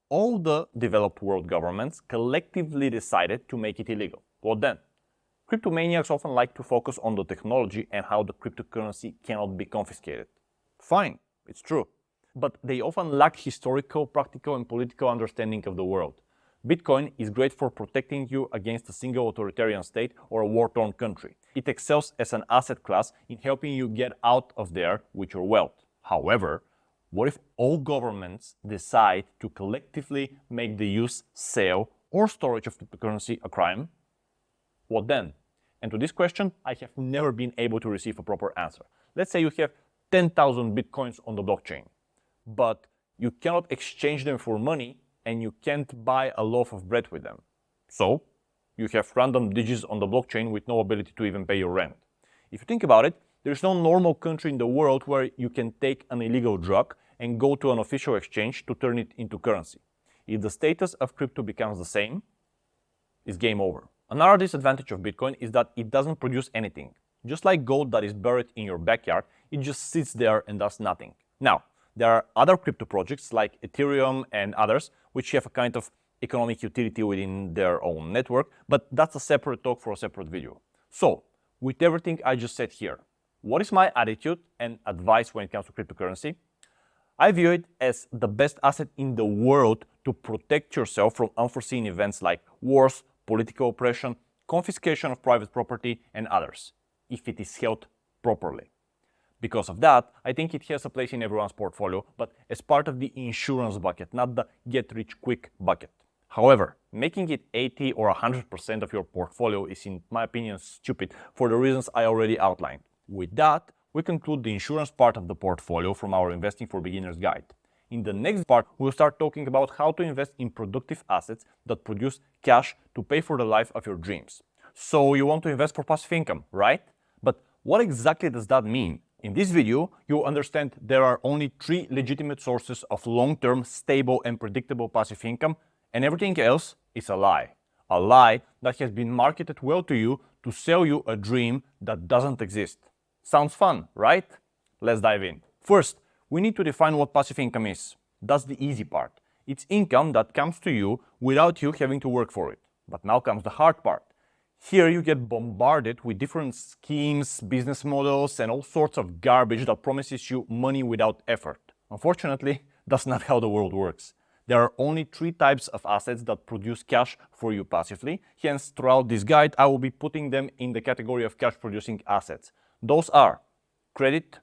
all the developed world governments collectively decided to make it illegal? What then? Cryptomaniacs often like to focus on the technology and how the cryptocurrency cannot be confiscated. Fine, it's true. But they often lack historical, practical, and political understanding of the world. Bitcoin is great for protecting you against a single authoritarian state or a war-torn country. It excels as an asset class in helping you get out of there with your wealth. However, what if all governments decide to collectively make the use, sale, or storage of cryptocurrency a crime? What then? And to this question, I have never been able to receive a proper answer. Let's say you have 10,000 Bitcoins on the blockchain, but you cannot exchange them for money and you can't buy a loaf of bread with them. So, you have random digits on the blockchain with no ability to even pay your rent. If you think about it, there's no normal country in the world where you can take an illegal drug and go to an official exchange to turn it into currency. If the status of crypto becomes the same, it's game over. Another disadvantage of Bitcoin is that it doesn't produce anything. Just like gold that is buried in your backyard, it just sits there and does nothing. Now, there are other crypto projects like Ethereum and others which have a kind of economic utility within their own network, but that's a separate talk for a separate video. So, with everything I just said here, what is my attitude and advice when it comes to cryptocurrency? I view it as the best asset in the world to protect yourself from unforeseen events like wars, political oppression, confiscation of private property, and others, if it is held properly. Because of that, I think it has a place in everyone's portfolio, but as part of the insurance bucket, not the get-rich-quick bucket. However, making it 80 or 100% of your portfolio is, in my opinion, stupid for the reasons I already outlined. With that, we conclude the insurance part of the portfolio from our Investing for Beginners guide. In the next part, we'll start talking about how to invest in productive assets that produce cash to pay for the life of your dreams. So you want to invest for passive income, right? But what exactly does that mean? In this video, you'll understand there are only 3 legitimate sources of long-term, stable and predictable passive income, and everything else is a lie. A lie that has been marketed well to you to sell you a dream that doesn't exist. Sounds fun, right? Let's dive in. First, we need to define what passive income is. That's the easy part. It's income that comes to you without you having to work for it. But now comes the hard part. Here you get bombarded with different schemes, business models, and all sorts of garbage that promises you money without effort. Unfortunately, that's not how the world works. There are only 3 types of assets that produce cash for you passively. Hence, throughout this guide, I will be putting them in the category of cash-producing assets. Those are credit,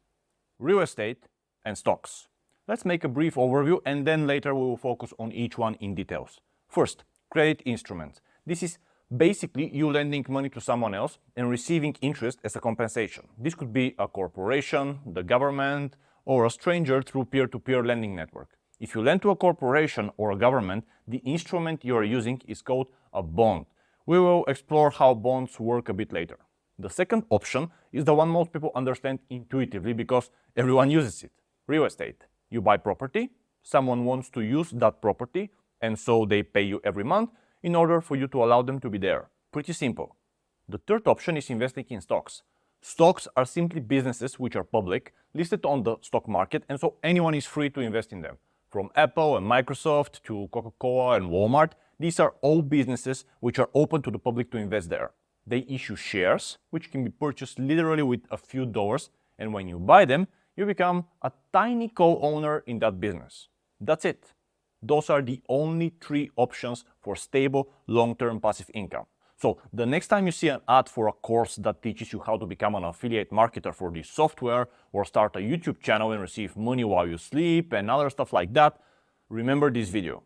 real estate, and stocks. Let's make a brief overview and then later we will focus on each one in details. First, credit instruments. This is basically you lending money to someone else and receiving interest as a compensation. This could be a corporation, the government, or a stranger through peer-to-peer lending network. If you lend to a corporation or a government, the instrument you are using is called a bond. We will explore how bonds work a bit later. The second option is the one most people understand intuitively because everyone uses it. Real estate. You buy property, someone wants to use that property, and so they pay you every month in order for you to allow them to be there. Pretty simple. The third option is investing in stocks. Stocks are simply businesses which are public, listed on the stock market, and so anyone is free to invest in them. From Apple and Microsoft to Coca-Cola and Walmart, these are all businesses which are open to the public to invest there. They issue shares, which can be purchased literally with a few dollars, and when you buy them, you become a tiny co-owner in that business. That's it. Those are the only 3 options for stable, long-term passive income. So the next time you see an ad for a course that teaches you how to become an affiliate marketer for this software, or start a YouTube channel and receive money while you sleep and other stuff like that, remember this video.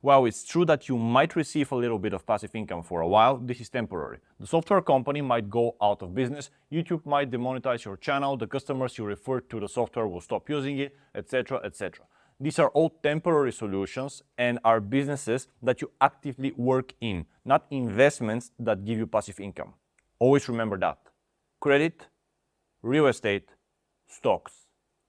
While it's true that you might receive a little bit of passive income for a while, this is temporary. The software company might go out of business, YouTube might demonetize your channel, the customers you referred to the software will stop using it, etc., etc. These are all temporary solutions and are businesses that you actively work in, not investments that give you passive income. Always remember that. Credit, real estate, stocks.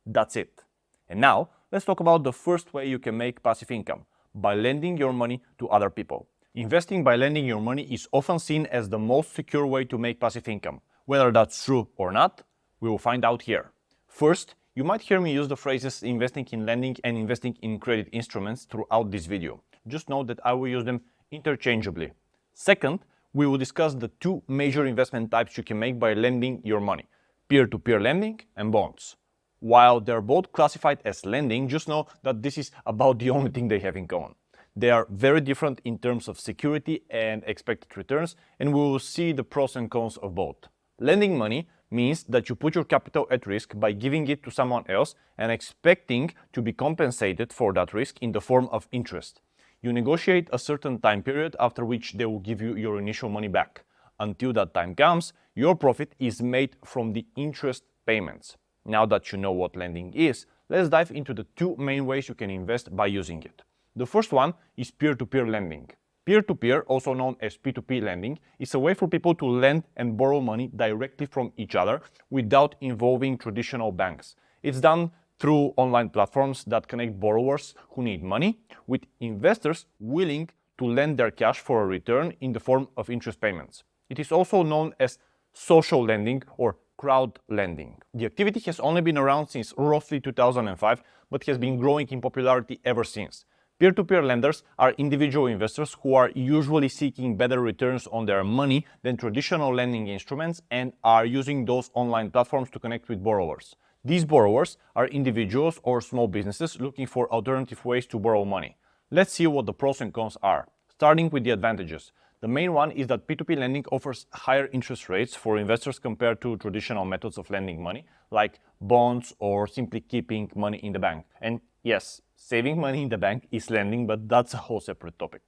That's it. And now, let's talk about the first way you can make passive income, by lending your money to other people. Investing by lending your money is often seen as the most secure way to make passive income. Whether that's true or not, we will find out here. First, you might hear me use the phrases investing in lending and investing in credit instruments throughout this video. Just know that I will use them interchangeably. Second, we will discuss the two major investment types you can make by lending your money: peer-to-peer lending and bonds. While they're both classified as lending, just know that this is about the only thing they have in common. They are very different in terms of security and expected returns, and we will see the pros and cons of both. Lending money means that you put your capital at risk by giving it to someone else and expecting to be compensated for that risk in the form of interest. You negotiate a certain time period after which they will give you your initial money back. Until that time comes, your profit is made from the interest payments. Now that you know what lending is, let's dive into the two main ways you can invest by using it. The first one is peer-to-peer lending. Peer-to-peer, also known as P2P lending, is a way for people to lend and borrow money directly from each other without involving traditional banks. It's done through online platforms that connect borrowers who need money with investors willing to lend their cash for a return in the form of interest payments. It is also known as social lending or crowd lending. The activity has only been around since roughly 2005, but has been growing in popularity ever since. Peer-to-peer lenders are individual investors who are usually seeking better returns on their money than traditional lending instruments and are using those online platforms to connect with borrowers. These borrowers are individuals or small businesses looking for alternative ways to borrow money. Let's see what the pros and cons are. Starting with the advantages. The main one is that P2P lending offers higher interest rates for investors compared to traditional methods of lending money, like bonds or simply keeping money in the bank. And yes, saving money in the bank is lending, but that's a whole separate topic.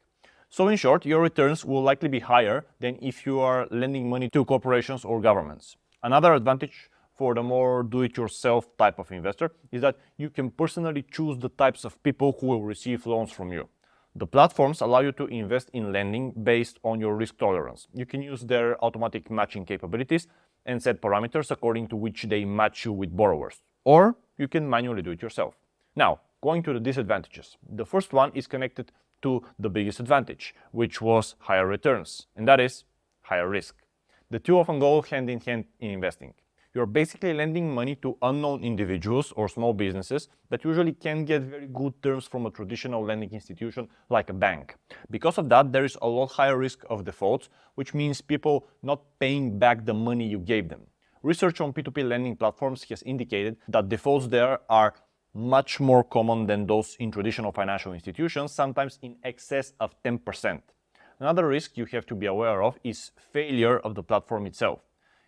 So in short, your returns will likely be higher than if you are lending money to corporations or governments. Another advantage for the more do-it-yourself type of investor is that you can personally choose the types of people who will receive loans from you. The platforms allow you to invest in lending based on your risk tolerance. You can use their automatic matching capabilities and set parameters according to which they match you with borrowers. Or you can manually do it yourself. Now, going to the disadvantages. The first one is connected to the biggest advantage, which was higher returns, and that is higher risk. The two often go hand in hand in investing. You're basically lending money to unknown individuals or small businesses that usually can get very good terms from a traditional lending institution like a bank. Because of that, there is a lot higher risk of defaults, which means people not paying back the money you gave them. Research on P2P lending platforms has indicated that defaults there are much more common than those in traditional financial institutions, sometimes in excess of 10%. Another risk you have to be aware of is failure of the platform itself.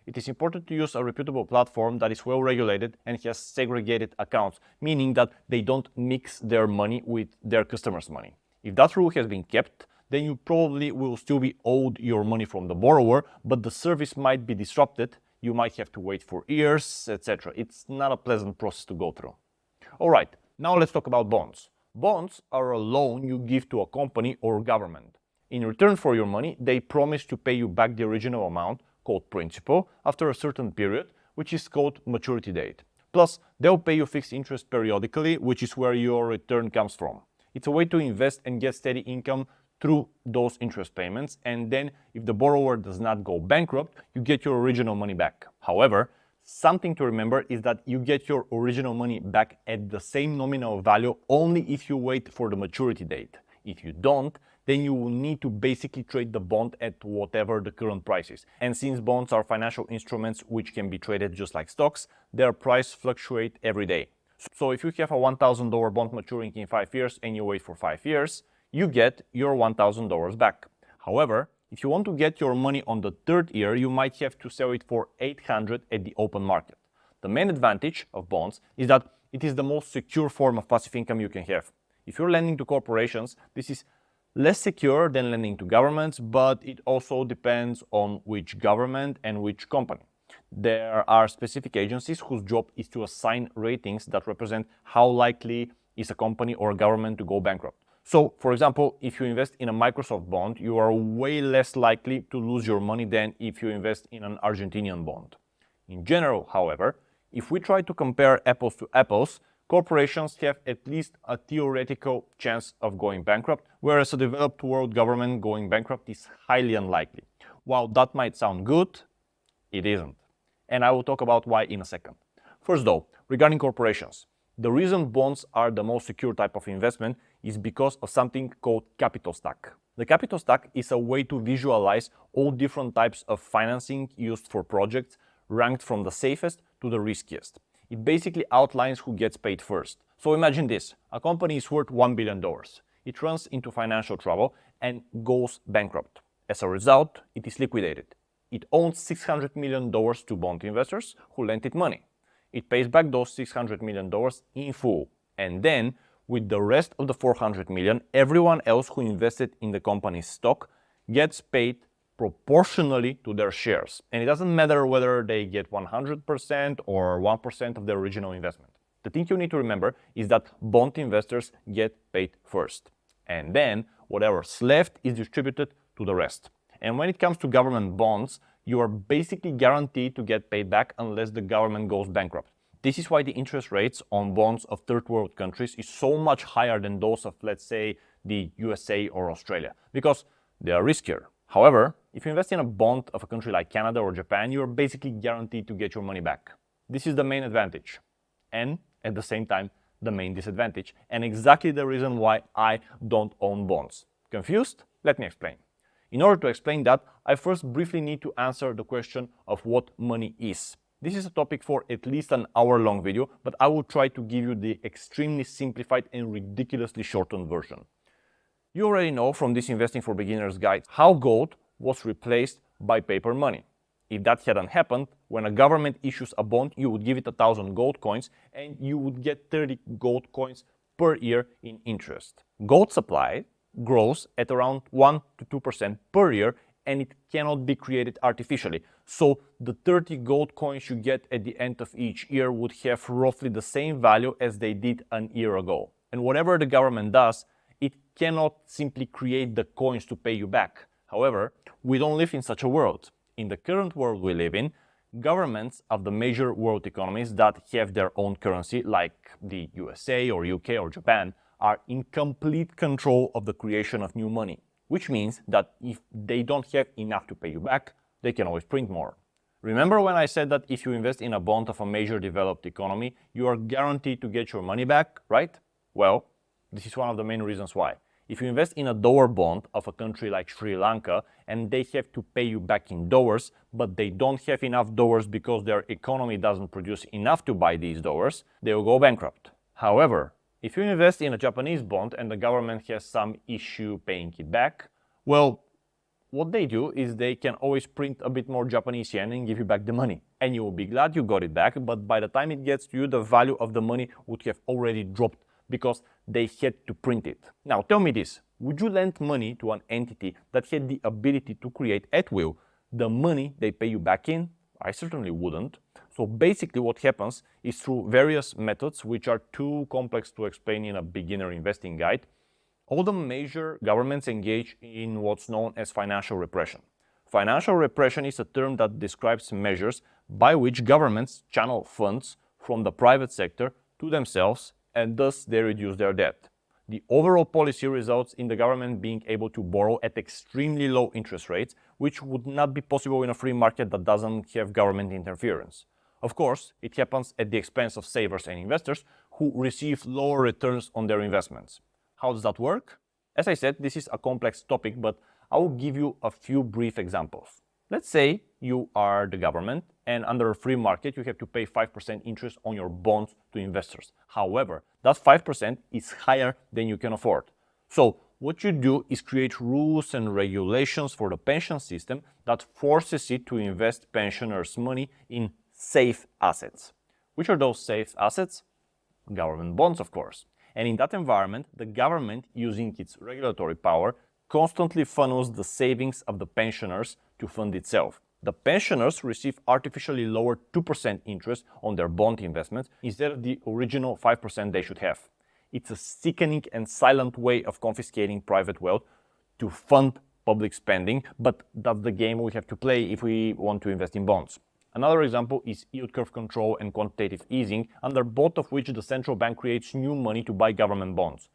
It is important to use a reputable platform that is well regulated and has segregated accounts, meaning that they don't mix their money with their customers' money. If that rule has been kept, then you probably will still be owed your money from the borrower, but the service might be disrupted, you might have to wait for years, etc. It's not a pleasant process to go through. Alright, now let's talk about bonds. Bonds are a loan you give to a company or government. In return for your money, they promise to pay you back the original amount, called principal, after a certain period, which is called maturity date. Plus, they'll pay you fixed interest periodically, which is where your return comes from. It's a way to invest and get steady income through those interest payments, and then if the borrower does not go bankrupt, you get your original money back. However, something to remember is that you get your original money back at the same nominal value only if you wait for the maturity date. If you don't, then you will need to basically trade the bond at whatever the current price is. And since bonds are financial instruments which can be traded just like stocks, their price fluctuates every day. So if you have a $1,000 bond maturing in 5 years and you wait for 5 years, you get your $1,000 back. However, if you want to get your money on the third year, you might have to sell it for $800 at the open market. The main advantage of bonds is that it is the most secure form of passive income you can have. If you're lending to corporations, this is less secure than lending to governments, but it also depends on which government and which company. There are specific agencies whose job is to assign ratings that represent how likely is a company or a government to go bankrupt. So, for example, if you invest in a Microsoft bond, you are way less likely to lose your money than if you invest in an Argentinian bond. In general, however, if we try to compare apples to apples, corporations have at least a theoretical chance of going bankrupt, whereas a developed world government going bankrupt is highly unlikely. While that might sound good, it isn't. And I will talk about why in a second. First though, regarding corporations, the reason bonds are the most secure type of investment is because of something called capital stack. The capital stack is a way to visualize all different types of financing used for projects, ranked from the safest to the riskiest. It basically outlines who gets paid first. So imagine this, a company is worth $1 billion. It runs into financial trouble and goes bankrupt. As a result, it is liquidated. It owns $600 million to bond investors who lent it money. It pays back those $600 million in full. And then, with the rest of the $400 million, everyone else who invested in the company's stock gets paid proportionally to their shares. And it doesn't matter whether they get 100% or 1% of the original investment. The thing you need to remember is that bond investors get paid first. And then, whatever's left is distributed to the rest. And when it comes to government bonds, you are basically guaranteed to get paid back unless the government goes bankrupt. This is why the interest rates on bonds of third world countries is so much higher than those of, let's say, the USA or Australia, because they are riskier. However, if you invest in a bond of a country like Canada or Japan, you are basically guaranteed to get your money back. This is the main advantage, and at the same time, the main disadvantage, and exactly the reason why I don't own bonds. Confused? Let me explain. In order to explain that, I first briefly need to answer the question of what money is. This is a topic for at least an hour-long video, but I will try to give you the extremely simplified and ridiculously shortened version. You already know from this Investing for Beginners guide how gold was replaced by paper money. If that hadn't happened, when a government issues a bond, you would give it 1,000 gold coins and you would get 30 gold coins per year in interest. Gold supply grows at around 1 to 2% per year and it cannot be created artificially. So the 30 gold coins you get at the end of each year would have roughly the same value as they did an year ago. And whatever the government does, it cannot simply create the coins to pay you back. However, we don't live in such a world. In the current world we live in, governments of the major world economies that have their own currency, like the USA or UK or Japan, are in complete control of the creation of new money, which means that if they don't have enough to pay you back, they can always print more. Remember when I said that if you invest in a bond of a major developed economy, you are guaranteed to get your money back, right? Well, this is one of the main reasons why. If you invest in a dollar bond of a country like Sri Lanka and they have to pay you back in dollars, but they don't have enough dollars because their economy doesn't produce enough to buy these dollars, they will go bankrupt. However, if you invest in a Japanese bond and the government has some issue paying it back, well, what they do is they can always print a bit more Japanese yen and give you back the money. And you will be glad you got it back, but by the time it gets to you, the value of the money would have already dropped because they had to print it. Now tell me this, would you lend money to an entity that had the ability to create at will the money they pay you back in? I certainly wouldn't. So basically what happens is through various methods which are too complex to explain in a beginner investing guide, all the major governments engage in what's known as financial repression. Financial repression is a term that describes measures by which governments channel funds from the private sector to themselves and thus they reduce their debt. The overall policy results in the government being able to borrow at extremely low interest rates, which would not be possible in a free market that doesn't have government interference. Of course, it happens at the expense of savers and investors who receive lower returns on their investments. How does that work? As I said, this is a complex topic, but I will give you a few brief examples. Let's say you are the government and under a free market you have to pay 5% interest on your bonds to investors. However, that 5% is higher than you can afford. So what you do is create rules and regulations for the pension system that forces it to invest pensioners' money in safe assets. Which are those safe assets? Government bonds, of course. And in that environment, the government, using its regulatory power, constantly funnels the savings of the pensioners to fund itself. The pensioners receive artificially lower 2% interest on their bond investments instead of the original 5% they should have. It's a sickening and silent way of confiscating private wealth to fund public spending, but that's the game we have to play if we want to invest in bonds. Another example is yield curve control and quantitative easing, under both of which the central bank creates new money to buy government bonds.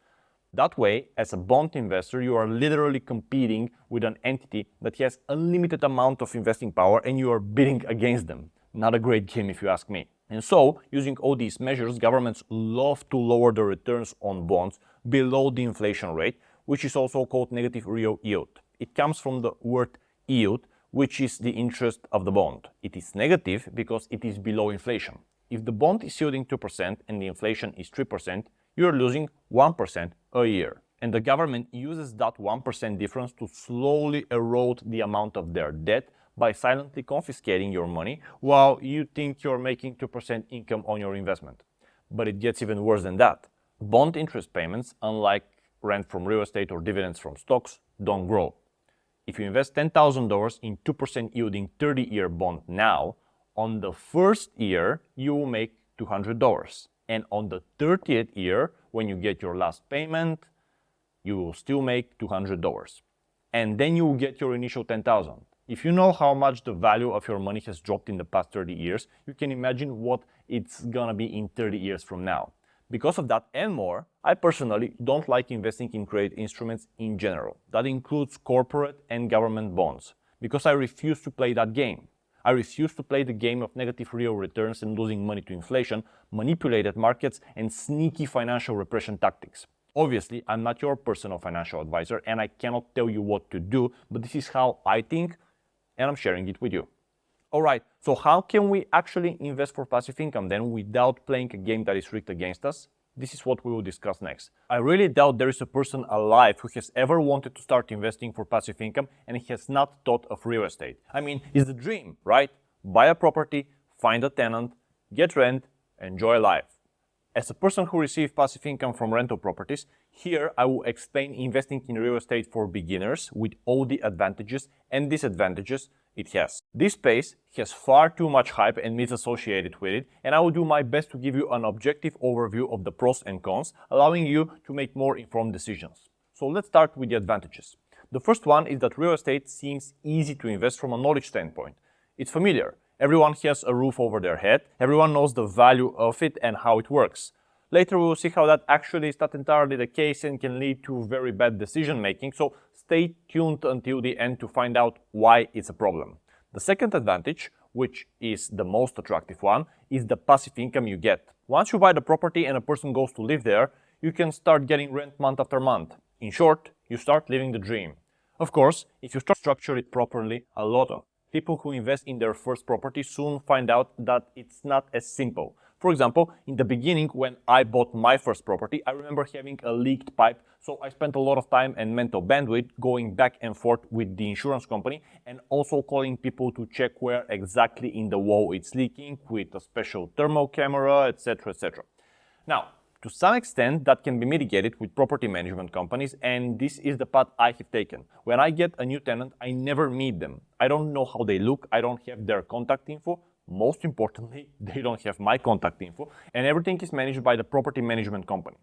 That way, as a bond investor, you are literally competing with an entity that has unlimited amount of investing power and you are bidding against them. Not a great game if you ask me. And so, using all these measures, governments love to lower the returns on bonds below the inflation rate, which is also called negative real yield. It comes from the word yield, which is the interest of the bond. It is negative because it is below inflation. If the bond is yielding 2% and the inflation is 3%, you are losing 1% a year. And the government uses that 1% difference to slowly erode the amount of their debt by silently confiscating your money while you think you're making 2% income on your investment. But it gets even worse than that. Bond interest payments, unlike rent from real estate or dividends from stocks, don't grow. If you invest $10,000 in 2% yielding 30-year bond now, on the first year, you will make $200. And on the 30th year, when you get your last payment, you will still make $200. And then you will get your initial $10,000. If you know how much the value of your money has dropped in the past 30 years, you can imagine what it's gonna be in 30 years from now. Because of that and more, I personally don't like investing in credit instruments in general. That includes corporate and government bonds, because I refuse to play that game. I refuse to play the game of negative real returns and losing money to inflation, manipulated markets, and sneaky financial repression tactics. Obviously, I'm not your personal financial advisor and I cannot tell you what to do, but this is how I think and I'm sharing it with you. Alright, so how can we actually invest for passive income then without playing a game that is rigged against us? This is what we will discuss next. I really doubt there is a person alive who has ever wanted to start investing for passive income and has not thought of real estate. I mean, it's the dream, right? Buy a property, find a tenant, get rent, enjoy life. As a person who receives passive income from rental properties, here I will explain investing in real estate for beginners with all the advantages and disadvantages it has. This space has far too much hype and myths associated with it, and I will do my best to give you an objective overview of the pros and cons, allowing you to make more informed decisions. So let's start with the advantages. The first one is that real estate seems easy to invest from a knowledge standpoint. It's familiar. Everyone has a roof over their head, everyone knows the value of it and how it works. Later we will see how that actually is not entirely the case and can lead to very bad decision making, so stay tuned until the end to find out why it's a problem. The second advantage, which is the most attractive one, is the passive income you get. Once you buy the property and a person goes to live there, you can start getting rent month after month. In short, you start living the dream. Of course, if you structure it properly, a lot of people who invest in their first property soon find out that it's not as simple. For example, in the beginning when I bought my first property, I remember having a leaked pipe, so I spent a lot of time and mental bandwidth going back and forth with the insurance company and also calling people to check where exactly in the wall it's leaking with a special thermal camera, etc., etc. Now, to some extent, that can be mitigated with property management companies, and this is the path I have taken. When I get a new tenant, I never meet them. I don't know how they look, I don't have their contact info. Most importantly, they don't have my contact info, and everything is managed by the property management company.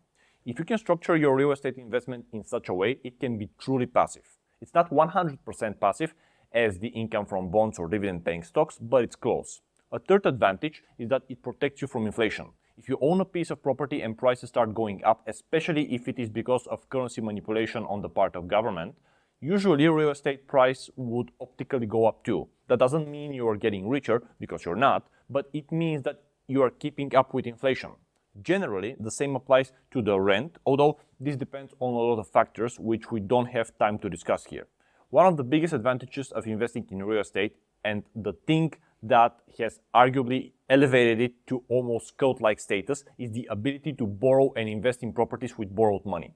If you can structure your real estate investment in such a way, it can be truly passive. It's not 100% passive as the income from bonds or dividend-paying stocks, but it's close. A third advantage is that it protects you from inflation. If you own a piece of property and prices start going up, especially if it is because of currency manipulation on the part of government, usually real estate price would optically go up too. That doesn't mean you are getting richer, because you're not, but it means that you are keeping up with inflation. Generally, the same applies to the rent, although this depends on a lot of factors which we don't have time to discuss here. One of the biggest advantages of investing in real estate, and the thing that has arguably elevated it to almost cult-like status, is the ability to borrow and invest in properties with borrowed money.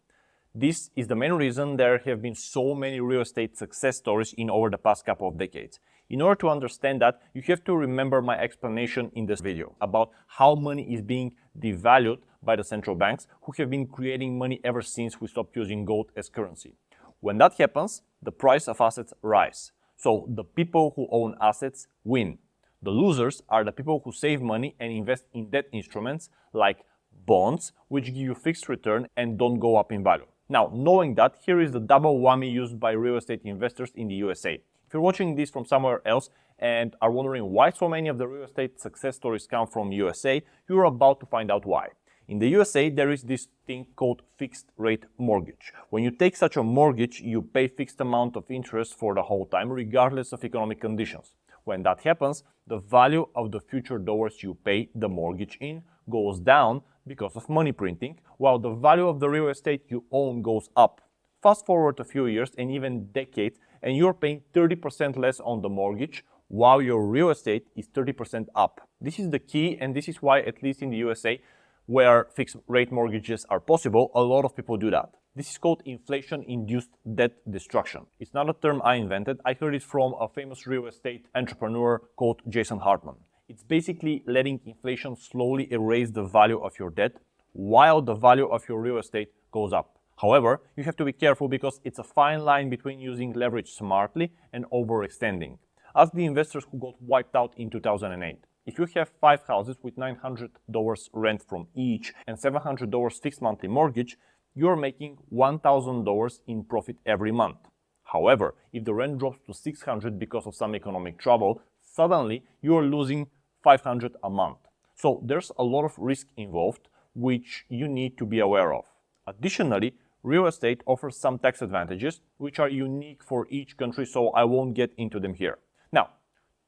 This is the main reason there have been so many real estate success stories in over the past couple of decades. In order to understand that, you have to remember my explanation in this video about how money is being devalued by the central banks, who have been creating money ever since we stopped using gold as currency. When that happens, the price of assets rise. So the people who own assets win. The losers are the people who save money and invest in debt instruments like bonds, which give you fixed return and don't go up in value. Now, knowing that, here is the double whammy used by real estate investors in the USA. If you're watching this from somewhere else and are wondering why so many of the real estate success stories come from USA, you're about to find out why. In the USA, there is this thing called fixed rate mortgage. When you take such a mortgage, you pay fixed amount of interest for the whole time, regardless of economic conditions. When that happens, the value of the future dollars you pay the mortgage in goes down because of money printing, while the value of the real estate you own goes up. Fast forward a few years and even decades, and you're paying 30% less on the mortgage, while your real estate is 30% up. This is the key, and this is why, at least in the USA, where fixed rate mortgages are possible, a lot of people do that. This is called inflation-induced debt destruction. It's not a term I invented. I heard it from a famous real estate entrepreneur called Jason Hartman. It's basically letting inflation slowly erase the value of your debt while the value of your real estate goes up. However, you have to be careful because it's a fine line between using leverage smartly and overextending. Ask the investors who got wiped out in 2008. If you have 5 houses with $900 rent from each and $700 fixed monthly mortgage, you're making $1,000 in profit every month. However, if the rent drops to $600 because of some economic trouble, suddenly you're losing $500 a month. So there's a lot of risk involved, which you need to be aware of. Additionally, real estate offers some tax advantages, which are unique for each country, so I won't get into them here. Now,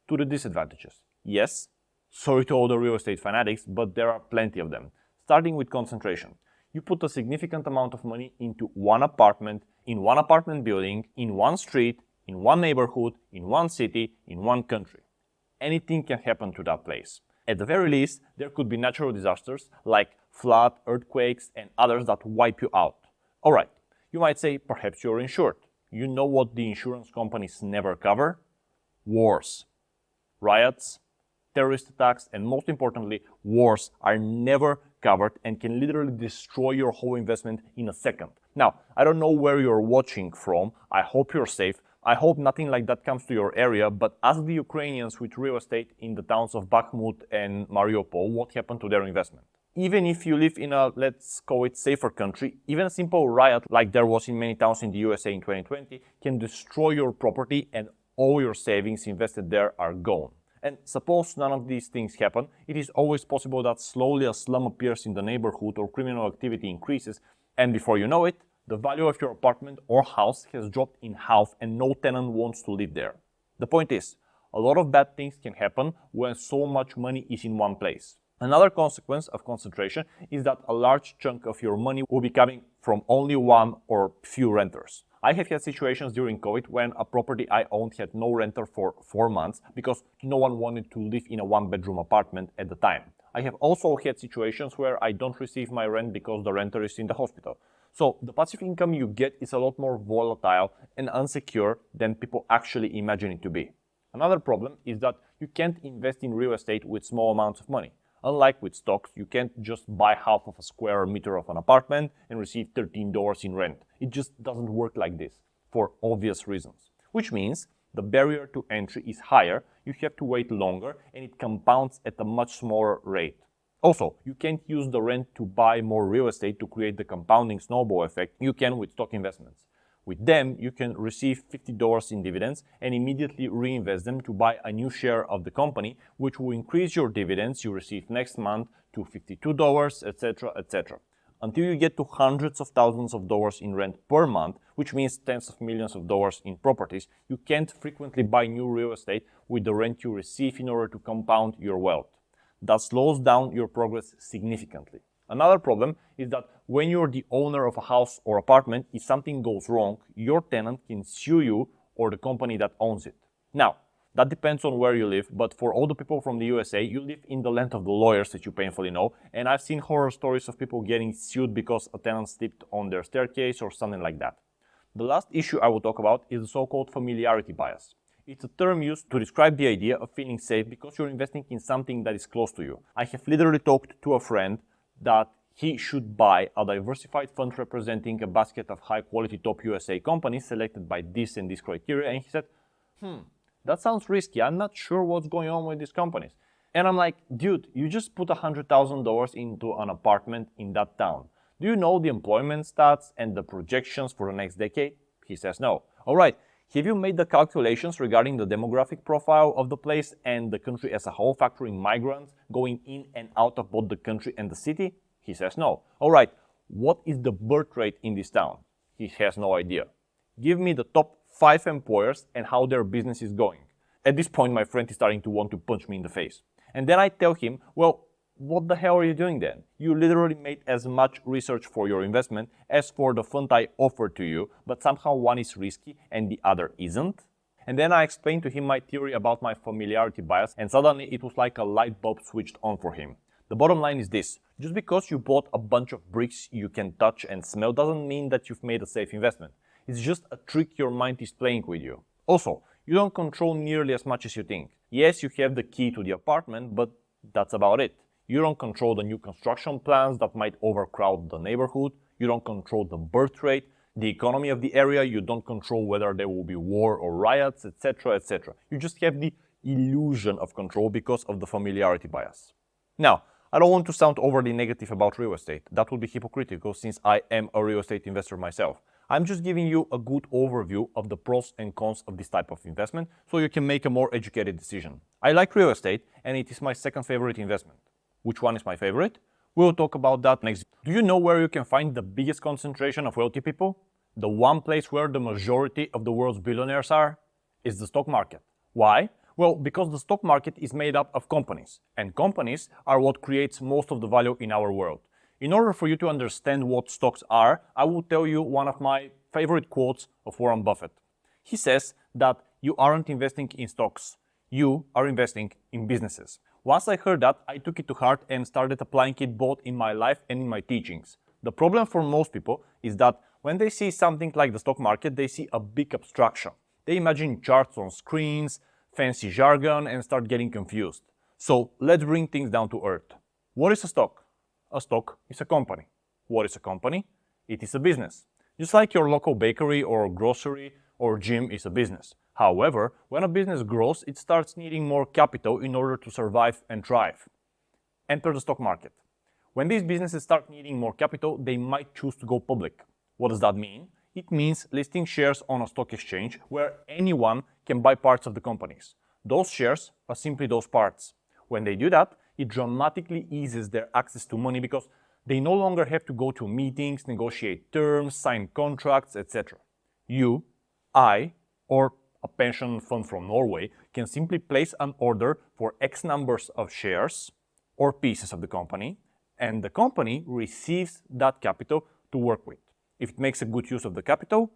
to the disadvantages. Yes, sorry to all the real estate fanatics, but there are plenty of them. Starting with concentration. You put a significant amount of money into one apartment, in one apartment building, in one street, in one neighborhood, in one city, in one country. Anything can happen to that place. At the very least, there could be natural disasters like flood, earthquakes, and others that wipe you out. Alright, you might say perhaps you're insured. You know what the insurance companies never cover? Wars, riots, terrorist attacks, and most importantly, wars are never covered and can literally destroy your whole investment in a second. Now, I don't know where you're watching from. I hope you're safe. I hope nothing like that comes to your area, but ask the Ukrainians with real estate in the towns of Bakhmut and Mariupol what happened to their investment. Even if you live in a, let's call it, safer country, even a simple riot like there was in many towns in the USA in 2020 can destroy your property and all your savings invested there are gone. And suppose none of these things happen, it is always possible that slowly a slum appears in the neighborhood or criminal activity increases, and before you know it, the value of your apartment or house has dropped in half and no tenant wants to live there. The point is, a lot of bad things can happen when so much money is in one place. Another consequence of concentration is that a large chunk of your money will be coming from only one or few renters. I have had situations during COVID when a property I owned had no renter for 4 months because no one wanted to live in a one-bedroom apartment at the time. I have also had situations where I don't receive my rent because the renter is in the hospital. So the passive income you get is a lot more volatile and unsecure than people actually imagine it to be. Another problem is that you can't invest in real estate with small amounts of money. Unlike with stocks, you can't just buy half of a square meter of an apartment and receive $13 in rent. It just doesn't work like this, for obvious reasons. Which means the barrier to entry is higher, you have to wait longer, and it compounds at a much smaller rate. Also, you can't use the rent to buy more real estate to create the compounding snowball effect you can with stock investments. With them, you can receive $50 in dividends and immediately reinvest them to buy a new share of the company, which will increase your dividends you receive next month to $52, etc., etc. Until you get to hundreds of thousands of dollars in rent per month, which means tens of millions of dollars in properties, you can't frequently buy new real estate with the rent you receive in order to compound your wealth. That slows down your progress significantly. Another problem is that when you're the owner of a house or apartment, if something goes wrong, your tenant can sue you or the company that owns it. Now, that depends on where you live, but for all the people from the USA, you live in the land of the lawyers that you painfully know, and I've seen horror stories of people getting sued because a tenant slipped on their staircase or something like that. The last issue I will talk about is the so-called familiarity bias. It's a term used to describe the idea of feeling safe because you're investing in something that is close to you. I have literally talked to a friend that he should buy a diversified fund representing a basket of high-quality top USA companies selected by this and this criteria. And he said, that sounds risky. I'm not sure what's going on with these companies. And I'm like, dude, you just put $100,000 into an apartment in that town. Do you know the employment stats and the projections for the next decade? He says no. All right, have you made the calculations regarding the demographic profile of the place and the country as a whole, factoring migrants going in and out of both the country and the city? He says no. All right, what is the birth rate in this town? He has no idea. Give me the top 5 employers and how their business is going. At this point, my friend is starting to want to punch me in the face. And then I tell him, well, what the hell are you doing then? You literally made as much research for your investment as for the fund I offered to you, but somehow one is risky and the other isn't. And then I explained to him my theory about my familiarity bias, and suddenly it was like a light bulb switched on for him. The bottom line is this: just because you bought a bunch of bricks you can touch and smell doesn't mean that you've made a safe investment. It's just a trick your mind is playing with you. Also, you don't control nearly as much as you think. Yes, you have the key to the apartment, but that's about it. You don't control the new construction plans that might overcrowd the neighborhood. You don't control the birth rate, the economy of the area. You don't control whether there will be war or riots, etc., etc. You just have the illusion of control because of the familiarity bias. Now, I don't want to sound overly negative about real estate. That would be hypocritical since I am a real estate investor myself. I'm just giving you a good overview of the pros and cons of this type of investment so you can make a more educated decision. I like real estate and it is my second favorite investment. Which one is my favorite? We'll talk about that next. Do you know where you can find the biggest concentration of wealthy people? The one place where the majority of the world's billionaires are? Is the stock market. Why? Well, because the stock market is made up of companies, and companies are what creates most of the value in our world. In order for you to understand what stocks are, I will tell you one of my favorite quotes of Warren Buffett. He says that you aren't investing in stocks, you are investing in businesses. Once I heard that, I took it to heart and started applying it both in my life and in my teachings. The problem for most people is that when they see something like the stock market, they see a big abstraction. They imagine charts on screens, fancy jargon, and start getting confused. So let's bring things down to earth. What is a stock? A stock is a company. What is a company? It is a business. Just like your local bakery or grocery or gym is a business. However, when a business grows, it starts needing more capital in order to survive and thrive. Enter the stock market. When these businesses start needing more capital, they might choose to go public. What does that mean? It means listing shares on a stock exchange where anyone can buy parts of the companies. Those shares are simply those parts. When they do that, it dramatically eases their access to money because they no longer have to go to meetings, negotiate terms, sign contracts, etc. You, I, or a pension fund from Norway can simply place an order for X numbers of shares or pieces of the company, and the company receives that capital to work with. If it makes a good use of the capital,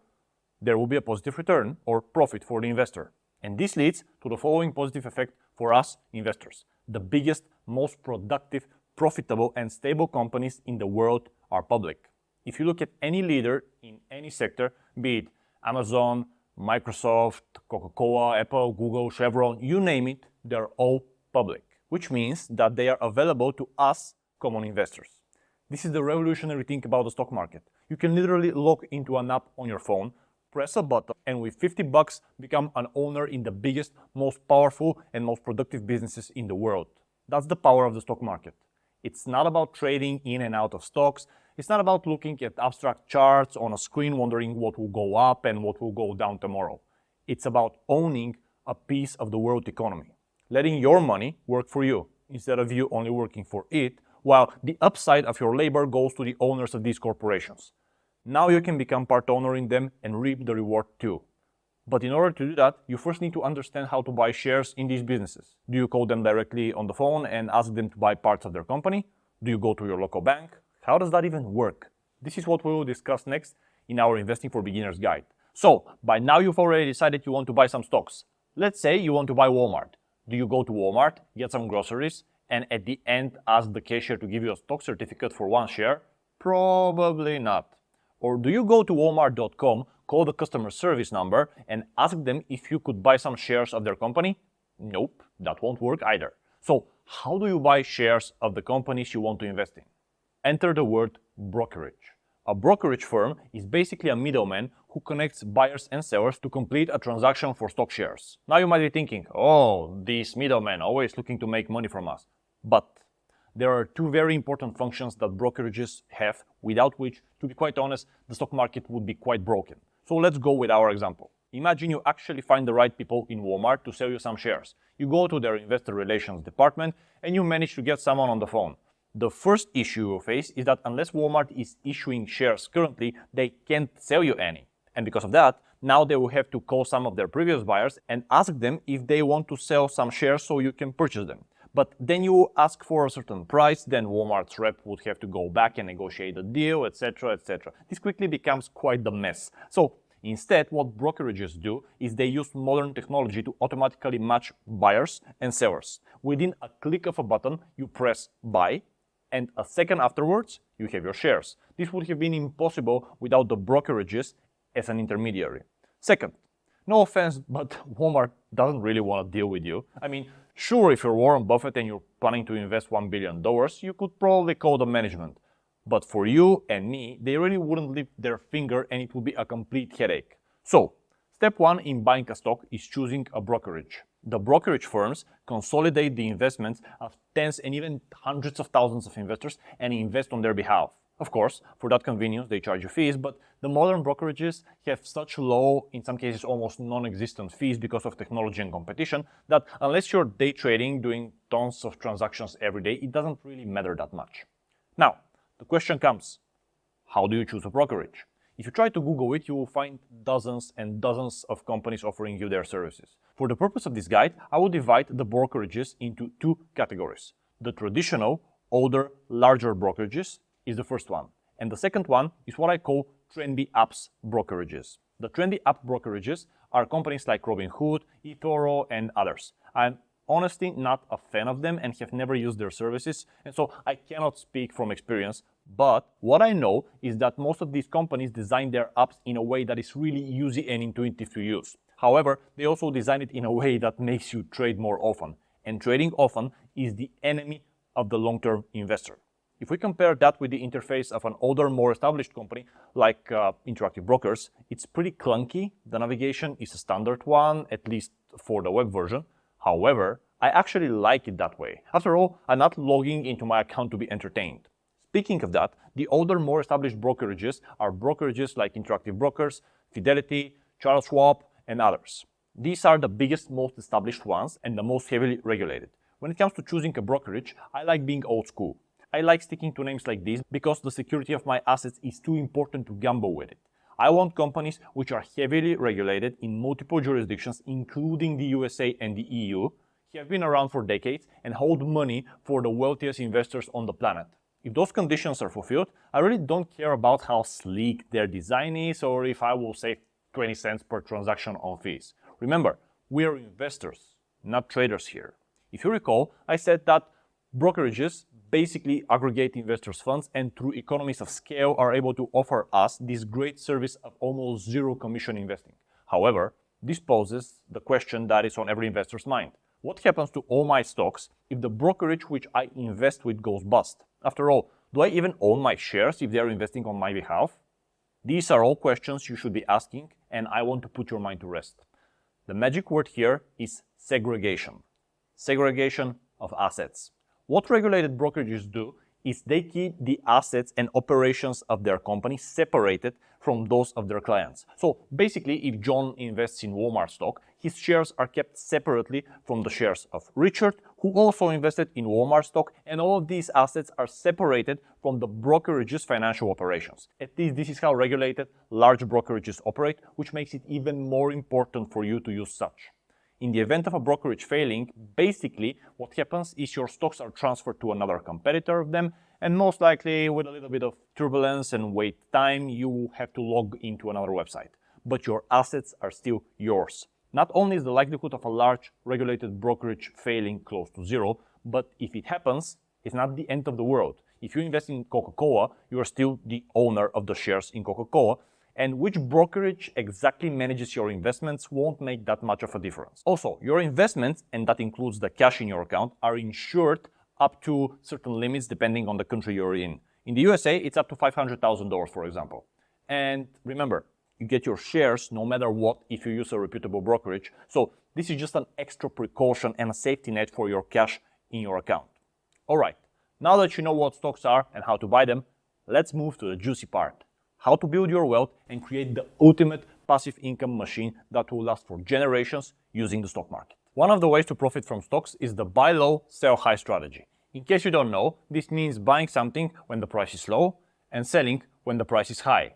there will be a positive return or profit for the investor. And this leads to the following positive effect for us investors. The biggest, most productive, profitable, and stable companies in the world are public. If you look at any leader in any sector, be it Amazon, Microsoft, Coca-Cola, Apple, Google, Chevron, you name it, they're all public, which means that they are available to us common investors. This is the revolutionary thing about the stock market. You can literally log into an app on your phone, press a button, and with $50 become an owner in the biggest, most powerful, and most productive businesses in the world. That's the power of the stock market. It's not about trading in and out of stocks. It's not about looking at abstract charts on a screen wondering what will go up and what will go down tomorrow. It's about owning a piece of the world economy, letting your money work for you instead of you only working for it, while the upside of your labor goes to the owners of these corporations. Now you can become part owner in them and reap the reward too. But in order to do that, you first need to understand how to buy shares in these businesses. Do you call them directly on the phone and ask them to buy parts of their company? Do you go to your local bank? How does that even work? This is what we will discuss next in our Investing for Beginners guide. So, by now you've already decided you want to buy some stocks. Let's say you want to buy Walmart. Do you go to Walmart, get some groceries, and at the end ask the cashier to give you a stock certificate for one share? Probably not. Or do you go to walmart.com, call the customer service number, and ask them if you could buy some shares of their company? Nope, that won't work either. So how do you buy shares of the companies you want to invest in? Enter the word brokerage. A brokerage firm is basically a middleman who connects buyers and sellers to complete a transaction for stock shares. Now you might be thinking, oh, these middlemen always looking to make money from us. But there are two very important functions that brokerages have, without which, to be quite honest, the stock market would be quite broken. So let's go with our example. Imagine you actually find the right people in Walmart to sell you some shares. You go to their investor relations department and you manage to get someone on the phone. The first issue you face is that unless Walmart is issuing shares currently, they can't sell you any. And because of that, now they will have to call some of their previous buyers and ask them if they want to sell some shares so you can purchase them. But then you ask for a certain price, then Walmart's rep would have to go back and negotiate a deal, etc., etc. This quickly becomes quite the mess. So instead, what brokerages do is they use modern technology to automatically match buyers and sellers. Within a click of a button, you press buy, and a second afterwards, you have your shares. This would have been impossible without the brokerages as an intermediary. Second, no offense, but Walmart doesn't really want to deal with you. I mean, sure, if you're Warren Buffett and you're planning to invest $1 billion, you could probably call the management. But for you and me, they really wouldn't lift their finger and it would be a complete headache. So, step one in buying a stock is choosing a brokerage. The brokerage firms consolidate the investments of tens and even hundreds of thousands of investors and invest on their behalf. Of course, for that convenience, they charge you fees, but the modern brokerages have such low, in some cases almost non-existent fees because of technology and competition, that unless you're day trading, doing tons of transactions every day, it doesn't really matter that much. Now, the question comes, how do you choose a brokerage? If you try to Google it, you will find dozens and dozens of companies offering you their services. For the purpose of this guide, I will divide the brokerages into two categories. The traditional, older, larger brokerages is the first one. And the second one is what I call trendy apps brokerages. The trendy app brokerages are companies like Robinhood, eToro, and others. I'm honestly not a fan of them and have never used their services, and so I cannot speak from experience. But what I know is that most of these companies design their apps in a way that is really easy and intuitive to use. However, they also design it in a way that makes you trade more often. And trading often is the enemy of the long-term investor. If we compare that with the interface of an older, more established company like Interactive Brokers, it's pretty clunky. The navigation is a standard one, at least for the web version. However, I actually like it that way. After all, I'm not logging into my account to be entertained. Speaking of that, the older, more established brokerages are brokerages like Interactive Brokers, Fidelity, Charles Schwab, and others. These are the biggest, most established ones and the most heavily regulated. When it comes to choosing a brokerage, I like being old school. I like sticking to names like these because the security of my assets is too important to gamble with it. I want companies which are heavily regulated in multiple jurisdictions, including the USA and the EU, have been around for decades, and hold money for the wealthiest investors on the planet. If those conditions are fulfilled, I really don't care about how sleek their design is or if I will save 20 cents per transaction on fees. Remember, we are investors, not traders here. If you recall, I said that brokerages basically aggregate investors' funds and through economies of scale are able to offer us this great service of almost zero commission investing. However, this poses the question that is on every investor's mind. What happens to all my stocks if the brokerage which I invest with goes bust? After all, do I even own my shares if they are investing on my behalf? These are all questions you should be asking, and I want to put your mind to rest. The magic word here is segregation. Segregation of assets. What regulated brokerages do is they keep the assets and operations of their company separated from those of their clients. So basically, if John invests in Walmart stock, his shares are kept separately from the shares of Richard, who also invested in Walmart stock, and all of these assets are separated from the brokerage's financial operations. At least this is how regulated large brokerages operate, which makes it even more important for you to use such. In the event of a brokerage failing, basically what happens is your stocks are transferred to another competitor of them, and most likely with a little bit of turbulence and wait time, you have to log into another website. But your assets are still yours. Not only is the likelihood of a large regulated brokerage failing close to zero, but if it happens, it's not the end of the world. If you invest in Coca-Cola, you are still the owner of the shares in Coca-Cola, and which brokerage exactly manages your investments won't make that much of a difference. Also, your investments, and that includes the cash in your account, are insured up to certain limits depending on the country you're in. In the USA, it's up to $500,000, for example. And remember, you get your shares no matter what if you use a reputable brokerage. So this is just an extra precaution and a safety net for your cash in your account. All right, now that you know what stocks are and how to buy them, let's move to the juicy part. How to build your wealth and create the ultimate passive income machine that will last for generations using the stock market. One of the ways to profit from stocks is the buy low, sell high strategy. In case you don't know, this means buying something when the price is low and selling when the price is high.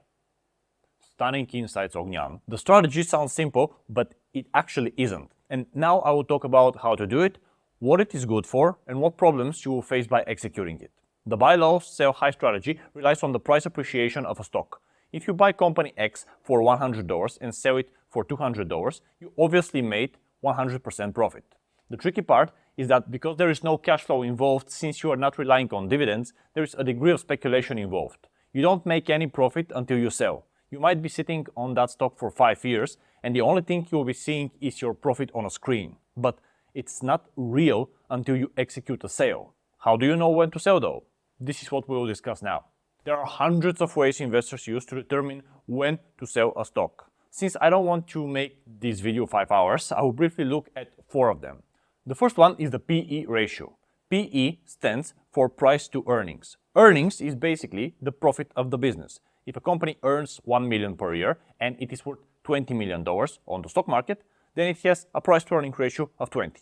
Stunning insights, Ognian. The strategy sounds simple, but it actually isn't. And now I will talk about how to do it, what it is good for, and what problems you will face by executing it. The buy low, sell high strategy relies on the price appreciation of a stock. If you buy company X for $100 and sell it for $200, you obviously made 100% profit. The tricky part is that because there is no cash flow involved, since you are not relying on dividends, there is a degree of speculation involved. You don't make any profit until you sell. You might be sitting on that stock for 5 years, and the only thing you will be seeing is your profit on a screen. But it's not real until you execute a sale. How do you know when to sell though? This is what we will discuss now. There are hundreds of ways investors use to determine when to sell a stock. Since I don't want to make this video 5 hours, I will briefly look at 4 of them. The first one is the PE ratio. PE stands for price to earnings. Earnings is basically the profit of the business. If a company earns $1 million per year and it is worth $20 million on the stock market, then it has a price to earning ratio of 20.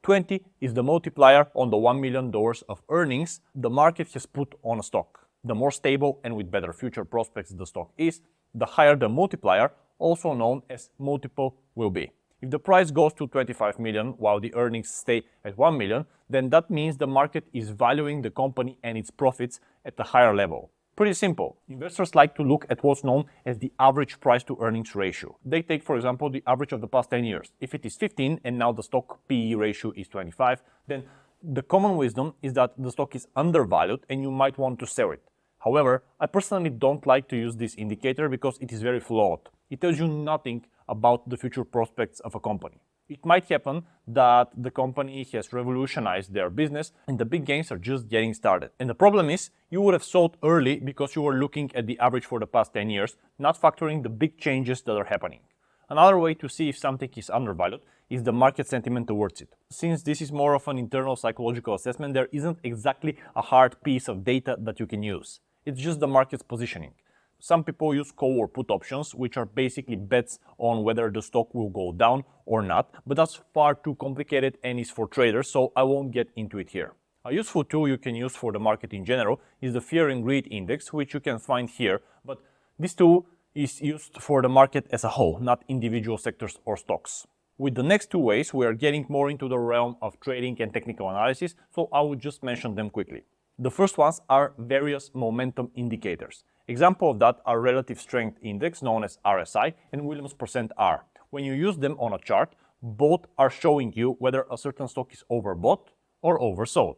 20 is the multiplier on the $1 million of earnings the market has put on a stock. The more stable and with better future prospects the stock is, the higher the multiplier, also known as multiple, will be. If the price goes to 25 million while the earnings stay at 1 million, then that means the market is valuing the company and its profits at a higher level. Pretty simple. Investors like to look at what's known as the average price to earnings ratio. They take, for example, the average of the past 10 years. If it is 15 and now the stock PE ratio is 25, then the common wisdom is that the stock is undervalued and you might want to sell it. However, I personally don't like to use this indicator because it is very flawed. It tells you nothing about the future prospects of a company. It might happen that the company has revolutionized their business and the big gains are just getting started. And the problem is, you would have sold early because you were looking at the average for the past 10 years, not factoring the big changes that are happening. Another way to see if something is undervalued is the market sentiment towards it. Since this is more of an internal psychological assessment, there isn't exactly a hard piece of data that you can use. It's just the market's positioning. Some people use call or put options, which are basically bets on whether the stock will go down or not, but that's far too complicated and is for traders, so I won't get into it here. A useful tool you can use for the market in general is the Fear and Greed Index, which you can find here, but this tool is used for the market as a whole, not individual sectors or stocks. With the next 2 ways, we are getting more into the realm of trading and technical analysis, so I will just mention them quickly. The first ones are various momentum indicators. Example of that are Relative Strength Index, known as RSI, and Williams Percent R. When you use them on a chart, both are showing you whether a certain stock is overbought or oversold.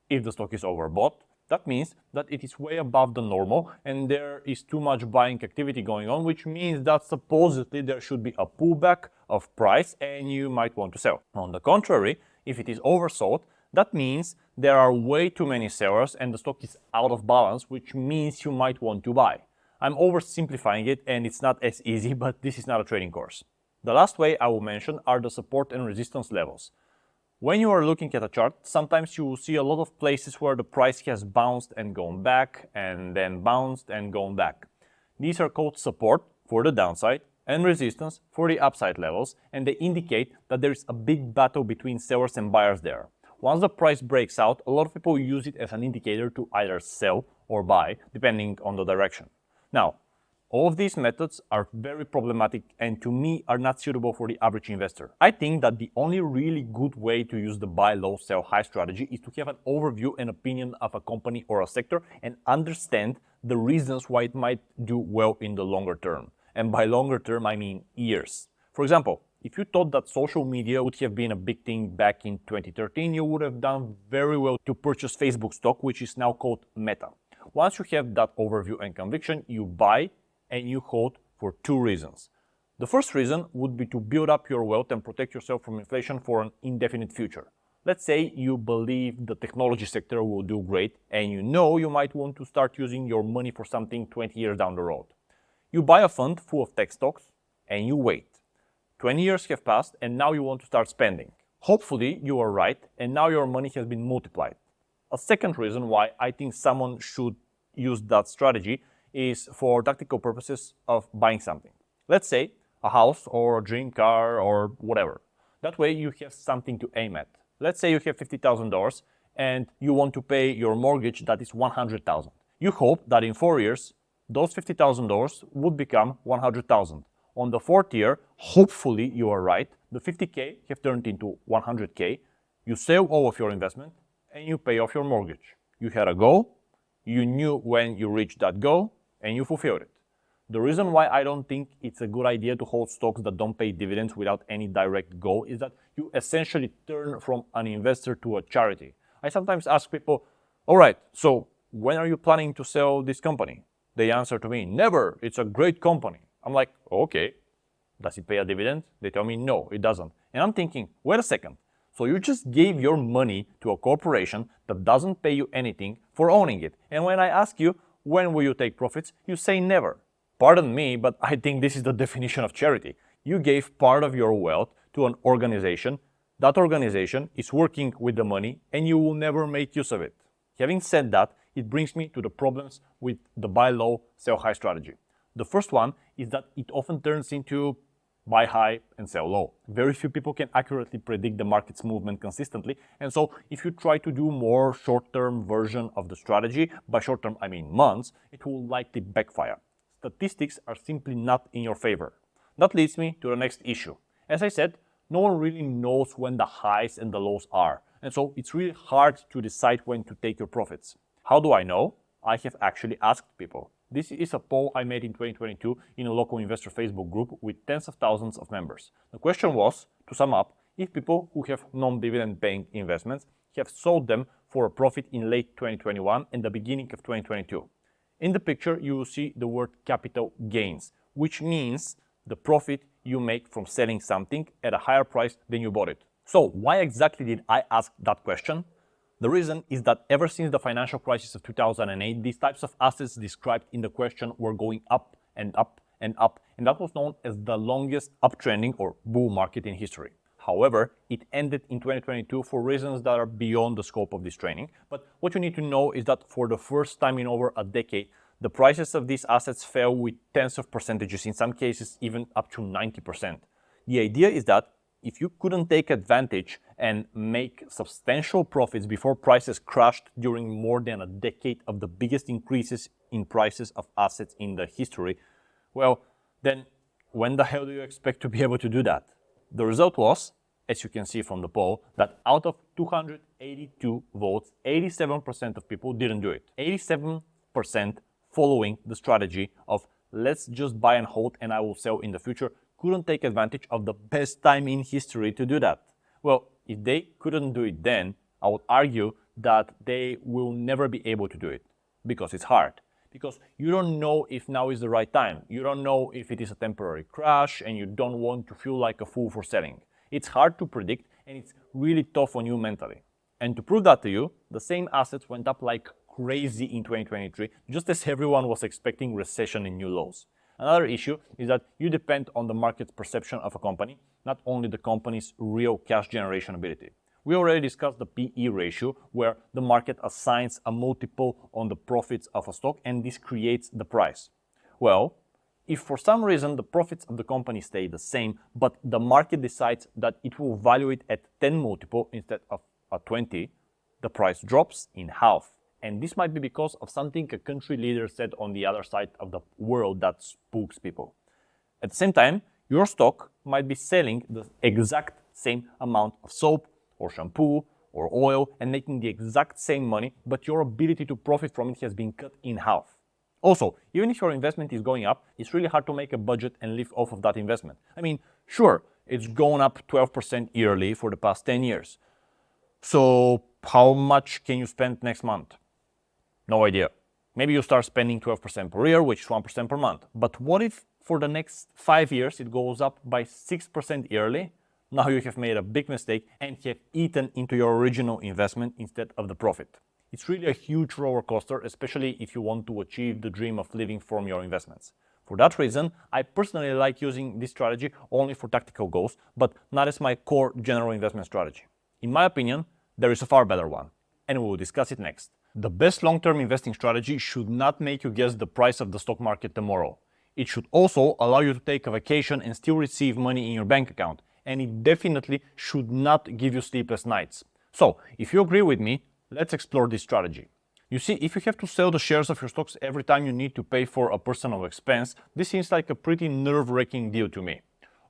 If the stock is overbought, that means that it is way above the normal and there is too much buying activity going on, which means that supposedly there should be a pullback of price and you might want to sell. On the contrary, if it is oversold, that means there are way too many sellers and the stock is out of balance, which means you might want to buy. I'm oversimplifying it and it's not as easy, but this is not a trading course. The last way I will mention are the support and resistance levels. When you are looking at a chart, sometimes you will see a lot of places where the price has bounced and gone back and then bounced and gone back. These are called support for the downside and resistance for the upside levels, and they indicate that there is a big battle between sellers and buyers there. Once the price breaks out, a lot of people use it as an indicator to either sell or buy, depending on the direction. Now, all of these methods are very problematic and to me are not suitable for the average investor. I think that the only really good way to use the buy low, sell high strategy is to have an overview and opinion of a company or a sector and understand the reasons why it might do well in the longer term. And by longer term, I mean years. For example, if you thought that social media would have been a big thing back in 2013, you would have done very well to purchase Facebook stock, which is now called Meta. Once you have that overview and conviction, you buy and you hold for 2 reasons. The first reason would be to build up your wealth and protect yourself from inflation for an indefinite future. Let's say you believe the technology sector will do great and you know you might want to start using your money for something 20 years down the road. You buy a fund full of tech stocks and you wait. 20 years have passed and now you want to start spending. Hopefully you are right and now your money has been multiplied. A second reason why I think someone should use that strategy is for tactical purposes of buying something. Let's say a house or a dream car or whatever. That way you have something to aim at. Let's say you have $50,000 and you want to pay your mortgage that is $100,000. You hope that in 4 years, those $50,000 would become $100,000. On the fourth year, hopefully you are right, the 50K have turned into 100K, you sell all of your investment and you pay off your mortgage. You had a goal, you knew when you reached that goal and you fulfilled it. The reason why I don't think it's a good idea to hold stocks that don't pay dividends without any direct goal is that you essentially turn from an investor to a charity. I sometimes ask people, all right, so when are you planning to sell this company? They answer to me, never, it's a great company. I'm like, okay, does it pay a dividend? They tell me, no, it doesn't. And I'm thinking, wait a second. So you just gave your money to a corporation that doesn't pay you anything for owning it. And when I ask you, when will you take profits? You say never. Pardon me, but I think this is the definition of charity. You gave part of your wealth to an organization. That organization is working with the money and you will never make use of it. Having said that, it brings me to the problems with the buy low, sell high strategy. The first one is that it often turns into buy high and sell low. Very few people can accurately predict the market's movement consistently, and so if you try to do more short-term version of the strategy, by short-term I mean months, it will likely backfire. Statistics are simply not in your favor. That leads me to the next issue. As I said, no one really knows when the highs and the lows are, and so it's really hard to decide when to take your profits. How do I know? I have actually asked people. This is a poll I made in 2022 in a local investor Facebook group with tens of thousands of members. The question was, to sum up, if people who have non-dividend paying investments have sold them for a profit in late 2021 and the beginning of 2022. In the picture, you will see the word capital gains, which means the profit you make from selling something at a higher price than you bought it. So why exactly did I ask that question? The reason is that ever since the financial crisis of 2008, these types of assets described in the question were going up and up and up, and that was known as the longest uptrending or bull market in history. However, it ended in 2022 for reasons that are beyond the scope of this training. But what you need to know is that for the first time in over a decade, the prices of these assets fell with tens of percentages, in some cases even up to 90%. The idea is that if you couldn't take advantage and make substantial profits before prices crashed during more than a decade of the biggest increases in prices of assets in the history, well, then when the hell do you expect to be able to do that? The result was, as you can see from the poll, that out of 282 votes, 87% of people didn't do it. 87% following the strategy of let's just buy and hold and I will sell in the future couldn't take advantage of the best time in history to do that. Well, if they couldn't do it then, I would argue that they will never be able to do it because it's hard. Because you don't know if now is the right time. You don't know if it is a temporary crash and you don't want to feel like a fool for selling. It's hard to predict and it's really tough on you mentally. And to prove that to you, the same assets went up like crazy in 2023, just as everyone was expecting recession and new lows. Another issue is that you depend on the market's perception of a company, not only the company's real cash generation ability. We already discussed the PE ratio, where the market assigns a multiple on the profits of a stock and this creates the price. Well, if for some reason the profits of the company stay the same, but the market decides that it will value it at 10 multiple instead of a 20, the price drops in half. And this might be because of something a country leader said on the other side of the world that spooks people. At the same time, your stock might be selling the exact same amount of soap or shampoo or oil and making the exact same money, but your ability to profit from it has been cut in half. Also, even if your investment is going up, it's really hard to make a budget and live off of that investment. I mean, sure, it's gone up 12% yearly for the past 10 years. So how much can you spend next month? No idea. Maybe you start spending 12% per year, which is 1% per month. But what if for the next 5 years it goes up by 6% yearly? Now you have made a big mistake and have eaten into your original investment instead of the profit. It's really a huge roller coaster, especially if you want to achieve the dream of living from your investments. For that reason, I personally like using this strategy only for tactical goals, but not as my core general investment strategy. In my opinion, there is a far better one, and we will discuss it next. The best long-term investing strategy should not make you guess the price of the stock market tomorrow. It should also allow you to take a vacation and still receive money in your bank account, and it definitely should not give you sleepless nights. So, if you agree with me, let's explore this strategy. You see, if you have to sell the shares of your stocks every time you need to pay for a personal expense, this seems like a pretty nerve-wracking deal to me.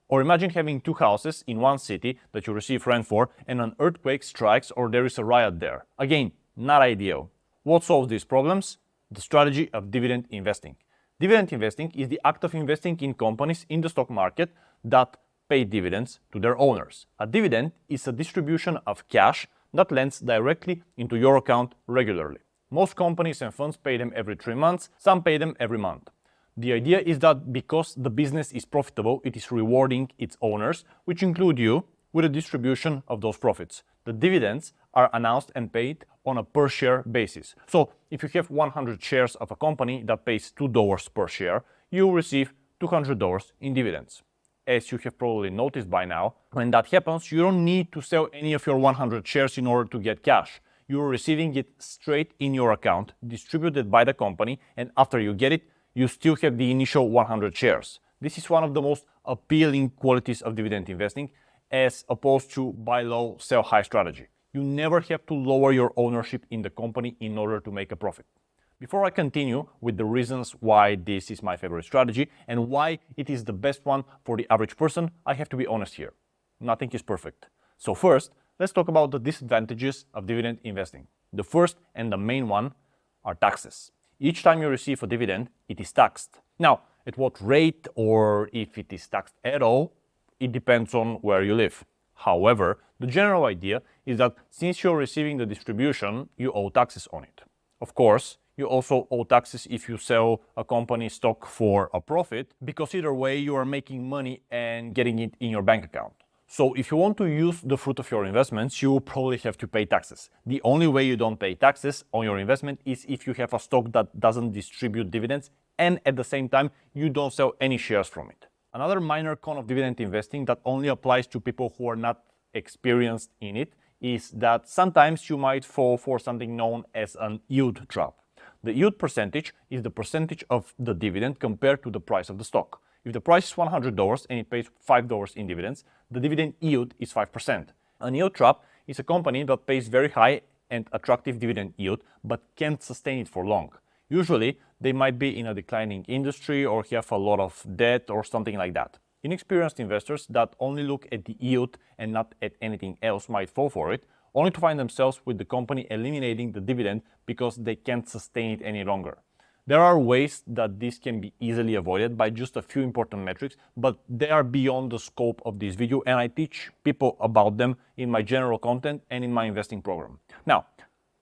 Or imagine having two houses in one city that you receive rent for and an earthquake strikes or there is a riot there. Again, not ideal. What solves these problems? The strategy of dividend investing. Dividend investing is the act of investing in companies in the stock market that pay dividends to their owners. A dividend is a distribution of cash that lands directly into your account regularly. Most companies and funds pay them every 3 months, some pay them every month. The idea is that because the business is profitable, it is rewarding its owners, which include you, with a distribution of those profits. The dividends are announced and paid on a per share basis. So if you have 100 shares of a company that pays $2 per share, you will receive $200 in dividends. As you have probably noticed by now, when that happens, you don't need to sell any of your 100 shares in order to get cash. You are receiving it straight in your account, distributed by the company, and after you get it, you still have the initial 100 shares. This is one of the most appealing qualities of dividend investing, as opposed to buy low, sell high strategy. You never have to lower your ownership in the company in order to make a profit. Before I continue with the reasons why this is my favorite strategy and why it is the best one for the average person, I have to be honest here. Nothing is perfect. So first, let's talk about the disadvantages of dividend investing. The first and the main one are taxes. Each time you receive a dividend, it is taxed. Now, at what rate or if it is taxed at all, it depends on where you live. However, the general idea is that since you're receiving the distribution, you owe taxes on it. Of course, you also owe taxes if you sell a company stock for a profit, because either way you are making money and getting it in your bank account. So if you want to use the fruit of your investments, you will probably have to pay taxes. The only way you don't pay taxes on your investment is if you have a stock that doesn't distribute dividends and at the same time you don't sell any shares from it. Another minor con of dividend investing that only applies to people who are not experienced in it is that sometimes you might fall for something known as an yield trap. The yield percentage is the percentage of the dividend compared to the price of the stock. If the price is $100 and it pays $5 in dividends, the dividend yield is 5%. An yield trap is a company that pays very high and attractive dividend yield but can't sustain it for long. Usually, they might be in a declining industry or have a lot of debt or something like that. Inexperienced investors that only look at the yield and not at anything else might fall for it, only to find themselves with the company eliminating the dividend because they can't sustain it any longer. There are ways that this can be easily avoided by just a few important metrics, but they are beyond the scope of this video and I teach people about them in my general content and in my investing program. Now,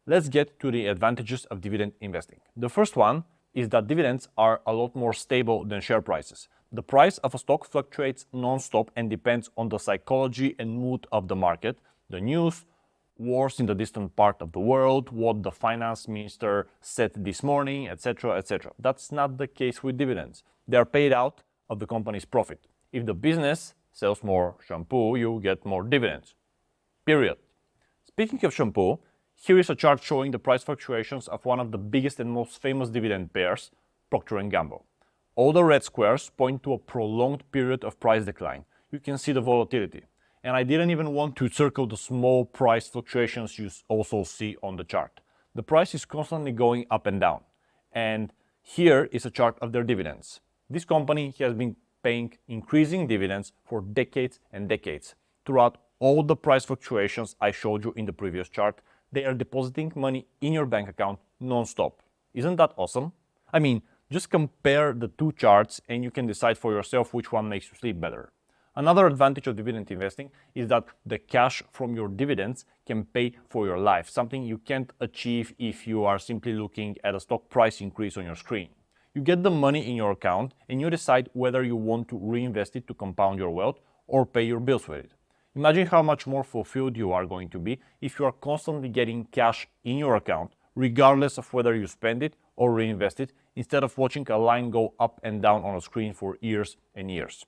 let's get to the advantages of dividend investing. The first one is that dividends are a lot more stable than share prices. The price of a stock fluctuates non-stop and depends on the psychology and mood of the market, the news, wars in the distant part of the world, what the finance minister said this morning, etc., etc. That's not the case with dividends. They are paid out of the company's profit. If the business sells more shampoo, you get more dividends. Period. Speaking of shampoo, here is a chart showing the price fluctuations of one of the biggest and most famous dividend pairs, Procter & Gamble. All the red squares point to a prolonged period of price decline. You can see the volatility. And I didn't even want to circle the small price fluctuations you also see on the chart. The price is constantly going up and down. And here is a chart of their dividends. This company has been paying increasing dividends for decades and decades. Throughout all the price fluctuations I showed you in the previous chart, they are depositing money in your bank account non-stop. Isn't that awesome? I mean, just compare the two charts and you can decide for yourself which one makes you sleep better. Another advantage of dividend investing is that the cash from your dividends can pay for your life, something you can't achieve if you are simply looking at a stock price increase on your screen. You get the money in your account and you decide whether you want to reinvest it to compound your wealth or pay your bills with it. Imagine how much more fulfilled you are going to be if you are constantly getting cash in your account, regardless of whether you spend it or reinvest it, instead of watching a line go up and down on a screen for years and years.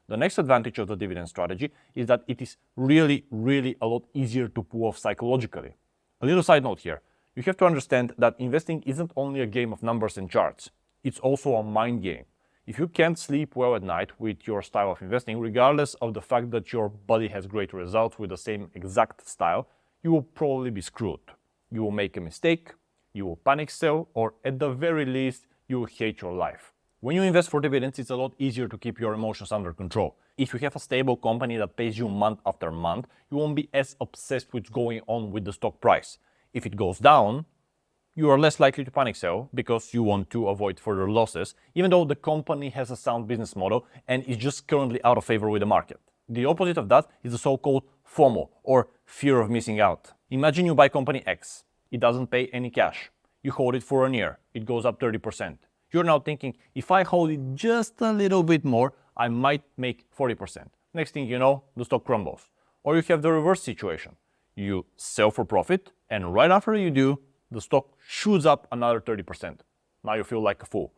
The next advantage of the dividend strategy is that it is really a lot easier to pull off psychologically. A little side note here. You have to understand that investing isn't only a game of numbers and charts. It's also a mind game. If you can't sleep well at night with your style of investing, regardless of the fact that your body has great results with the same exact style, you will probably be screwed. You will make a mistake, you will panic sell, or at the very least, you will hate your life. When you invest for dividends, it's a lot easier to keep your emotions under control. If you have a stable company that pays you month after month, you won't be as obsessed with what's going on with the stock price. If it goes down, you are less likely to panic sell because you want to avoid further losses, even though the company has a sound business model and is just currently out of favor with the market. The opposite of that is the so-called FOMO, or fear of missing out. Imagine you buy company X. It doesn't pay any cash. You hold it for a year. It goes up 30%. You're now thinking, if I hold it just a little bit more, I might make 40%. Next thing you know, the stock crumbles. Or you have the reverse situation. You sell for profit, and right after you do, the stock shoots up another 30%. Now you feel like a fool.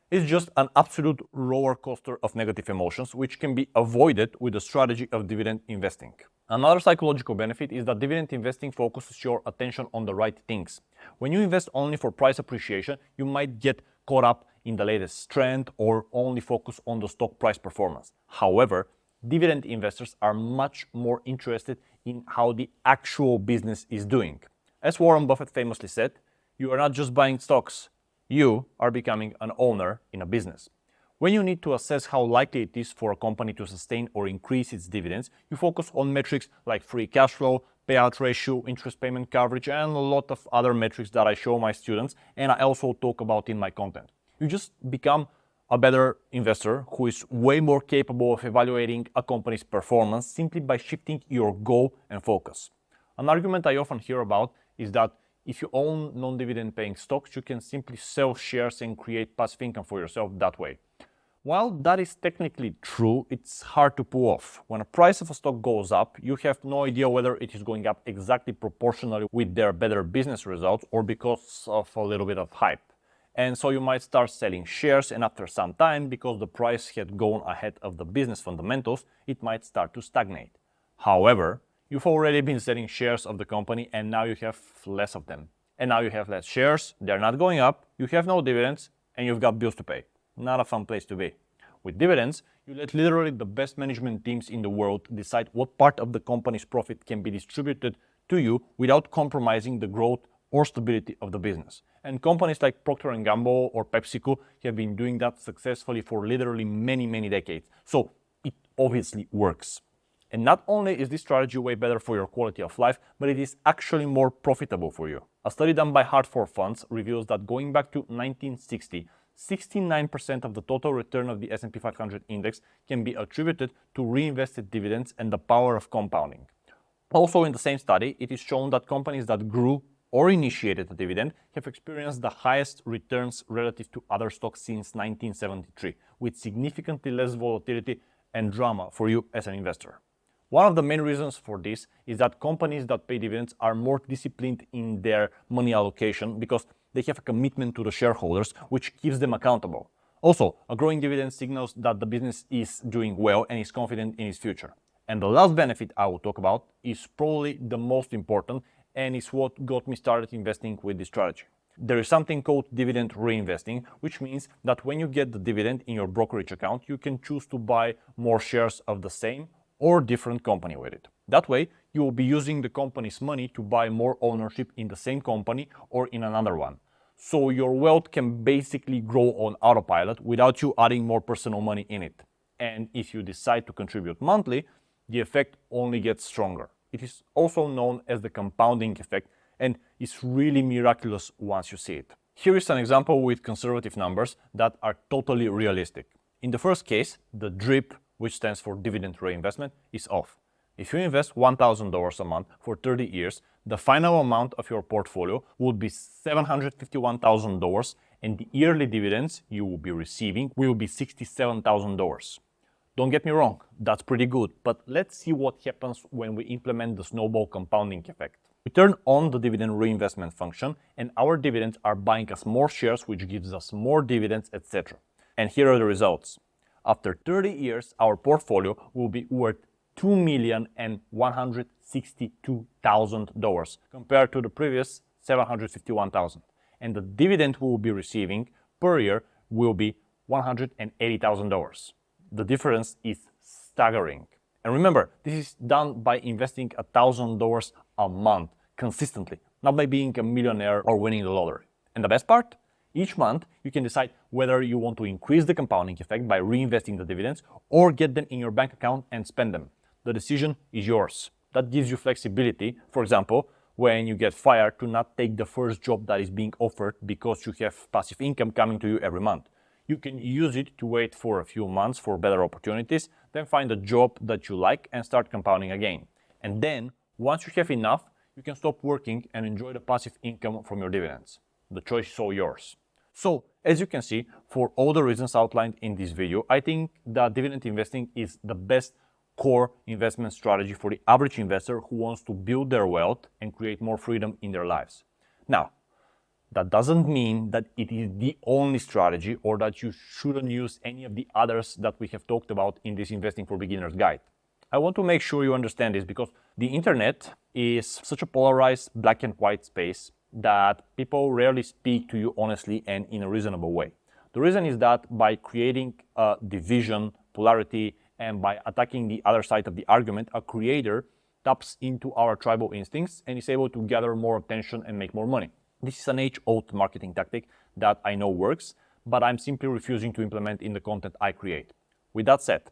It's just an absolute roller coaster of negative emotions, which can be avoided with the strategy of dividend investing. Another psychological benefit is that dividend investing focuses your attention on the right things. When you invest only for price appreciation, you might get caught up in the latest trend or only focus on the stock price performance. However, dividend investors are much more interested in how the actual business is doing. As Warren Buffett famously said, you are not just buying stocks, you are becoming an owner in a business. When you need to assess how likely it is for a company to sustain or increase its dividends, you focus on metrics like free cash flow, payout ratio, interest payment coverage, and a lot of other metrics that I show my students and I also talk about in my content. You just become a better investor who is way more capable of evaluating a company's performance simply by shifting your goal and focus. An argument I often hear about is that if you own non-dividend paying stocks, you can simply sell shares and create passive income for yourself that way. While that is technically true, it's hard to pull off. When the price of a stock goes up, you have no idea whether it is going up exactly proportionally with their better business results or because of a little bit of hype. And so you might start selling shares, and after some time, because the price had gone ahead of the business fundamentals, it might start to stagnate. However, you've already been selling shares of the company and now you have less of them. And now you have less shares, they're not going up, you have no dividends, and you've got bills to pay. Not a fun place to be. With dividends, you let literally the best management teams in the world decide what part of the company's profit can be distributed to you without compromising the growth or stability of the business. And companies like Procter & Gamble or PepsiCo have been doing that successfully for literally many decades. So it obviously works. And not only is this strategy way better for your quality of life, but it is actually more profitable for you. A study done by Hartford Funds reveals that going back to 1960, 69% of the total return of the S&P 500 index can be attributed to reinvested dividends and the power of compounding. Also in the same study, it is shown that companies that grew or initiated a dividend have experienced the highest returns relative to other stocks since 1973, with significantly less volatility and drama for you as an investor. One of the main reasons for this is that companies that pay dividends are more disciplined in their money allocation because they have a commitment to the shareholders, which keeps them accountable. Also, a growing dividend signals that the business is doing well and is confident in its future. And the last benefit I will talk about is probably the most important and is what got me started investing with this strategy. There is something called dividend reinvesting, which means that when you get the dividend in your brokerage account, you can choose to buy more shares of the same or different company with it. That way, you will be using the company's money to buy more ownership in the same company or in another one. So your wealth can basically grow on autopilot without you adding more personal money in it. And if you decide to contribute monthly, the effect only gets stronger. It is also known as the compounding effect and is really miraculous once you see it. Here is an example with conservative numbers that are totally realistic. In the first case, the DRIP, which stands for dividend reinvestment, is off. If you invest $1,000 a month for 30 years, the final amount of your portfolio would be $751,000 and the yearly dividends you will be receiving will be $67,000. Don't get me wrong, that's pretty good, but let's see what happens when we implement the snowball compounding effect. We turn on the dividend reinvestment function and our dividends are buying us more shares, which gives us more dividends, etc. And here are the results. After 30 years, our portfolio will be worth $2,162,000 compared to the previous $751,000. And the dividend we will be receiving per year will be $180,000. The difference is staggering. And remember, this is done by investing $1,000 a month consistently, not by being a millionaire or winning the lottery. And the best part? Each month, you can decide whether you want to increase the compounding effect by reinvesting the dividends or get them in your bank account and spend them. The decision is yours. That gives you flexibility, for example, when you get fired, to not take the first job that is being offered because you have passive income coming to you every month. You can use it to wait for a few months for better opportunities, then find a job that you like and start compounding again. And then, once you have enough, you can stop working and enjoy the passive income from your dividends. The choice is all yours. So, as you can see, for all the reasons outlined in this video, I think that dividend investing is the best core investment strategy for the average investor who wants to build their wealth and create more freedom in their lives. Now, that doesn't mean that it is the only strategy or that you shouldn't use any of the others that we have talked about in this Investing for Beginners guide. I want to make sure you understand this because the internet is such a polarized black and white space that people rarely speak to you honestly and in a reasonable way. The reason is that by creating a division, polarity, and by attacking the other side of the argument, a creator taps into our tribal instincts and is able to gather more attention and make more money. This is an age-old marketing tactic that I know works, but I'm simply refusing to implement in the content I create. With that said,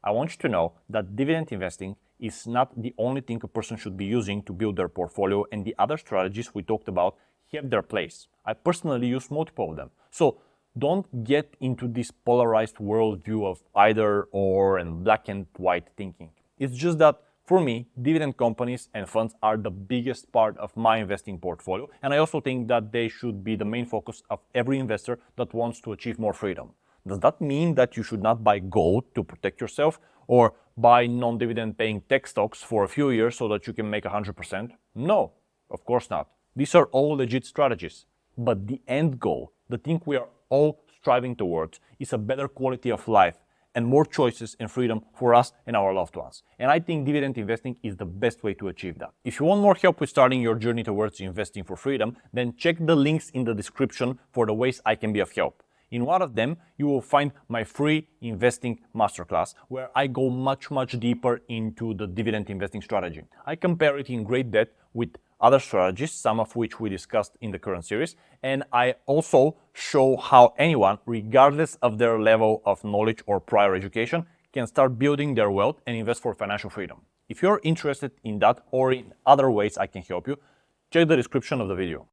I want you to know that dividend investing is not the only thing a person should be using to build their portfolio, and the other strategies we talked about have their place. I personally use multiple of them. So don't get into this polarized worldview of either or and black and white thinking. It's just that for me, dividend companies and funds are the biggest part of my investing portfolio, and I also think that they should be the main focus of every investor that wants to achieve more freedom. Does that mean that you should not buy gold to protect yourself or buy non-dividend paying tech stocks for a few years so that you can make 100%? No, of course not. These are all legit strategies. But the end goal, the thing we are all striving towards, is a better quality of life and more choices and freedom for us and our loved ones. And I think dividend investing is the best way to achieve that. If you want more help with starting your journey towards investing for freedom, then check the links in the description for the ways I can be of help. In one of them, you will find my free investing masterclass, where I go much deeper into the dividend investing strategy. I compare it in great depth with other strategies, some of which we discussed in the current series, and I also show how anyone, regardless of their level of knowledge or prior education, can start building their wealth and invest for financial freedom. If you're interested in that or in other ways I can help you, check the description of the video.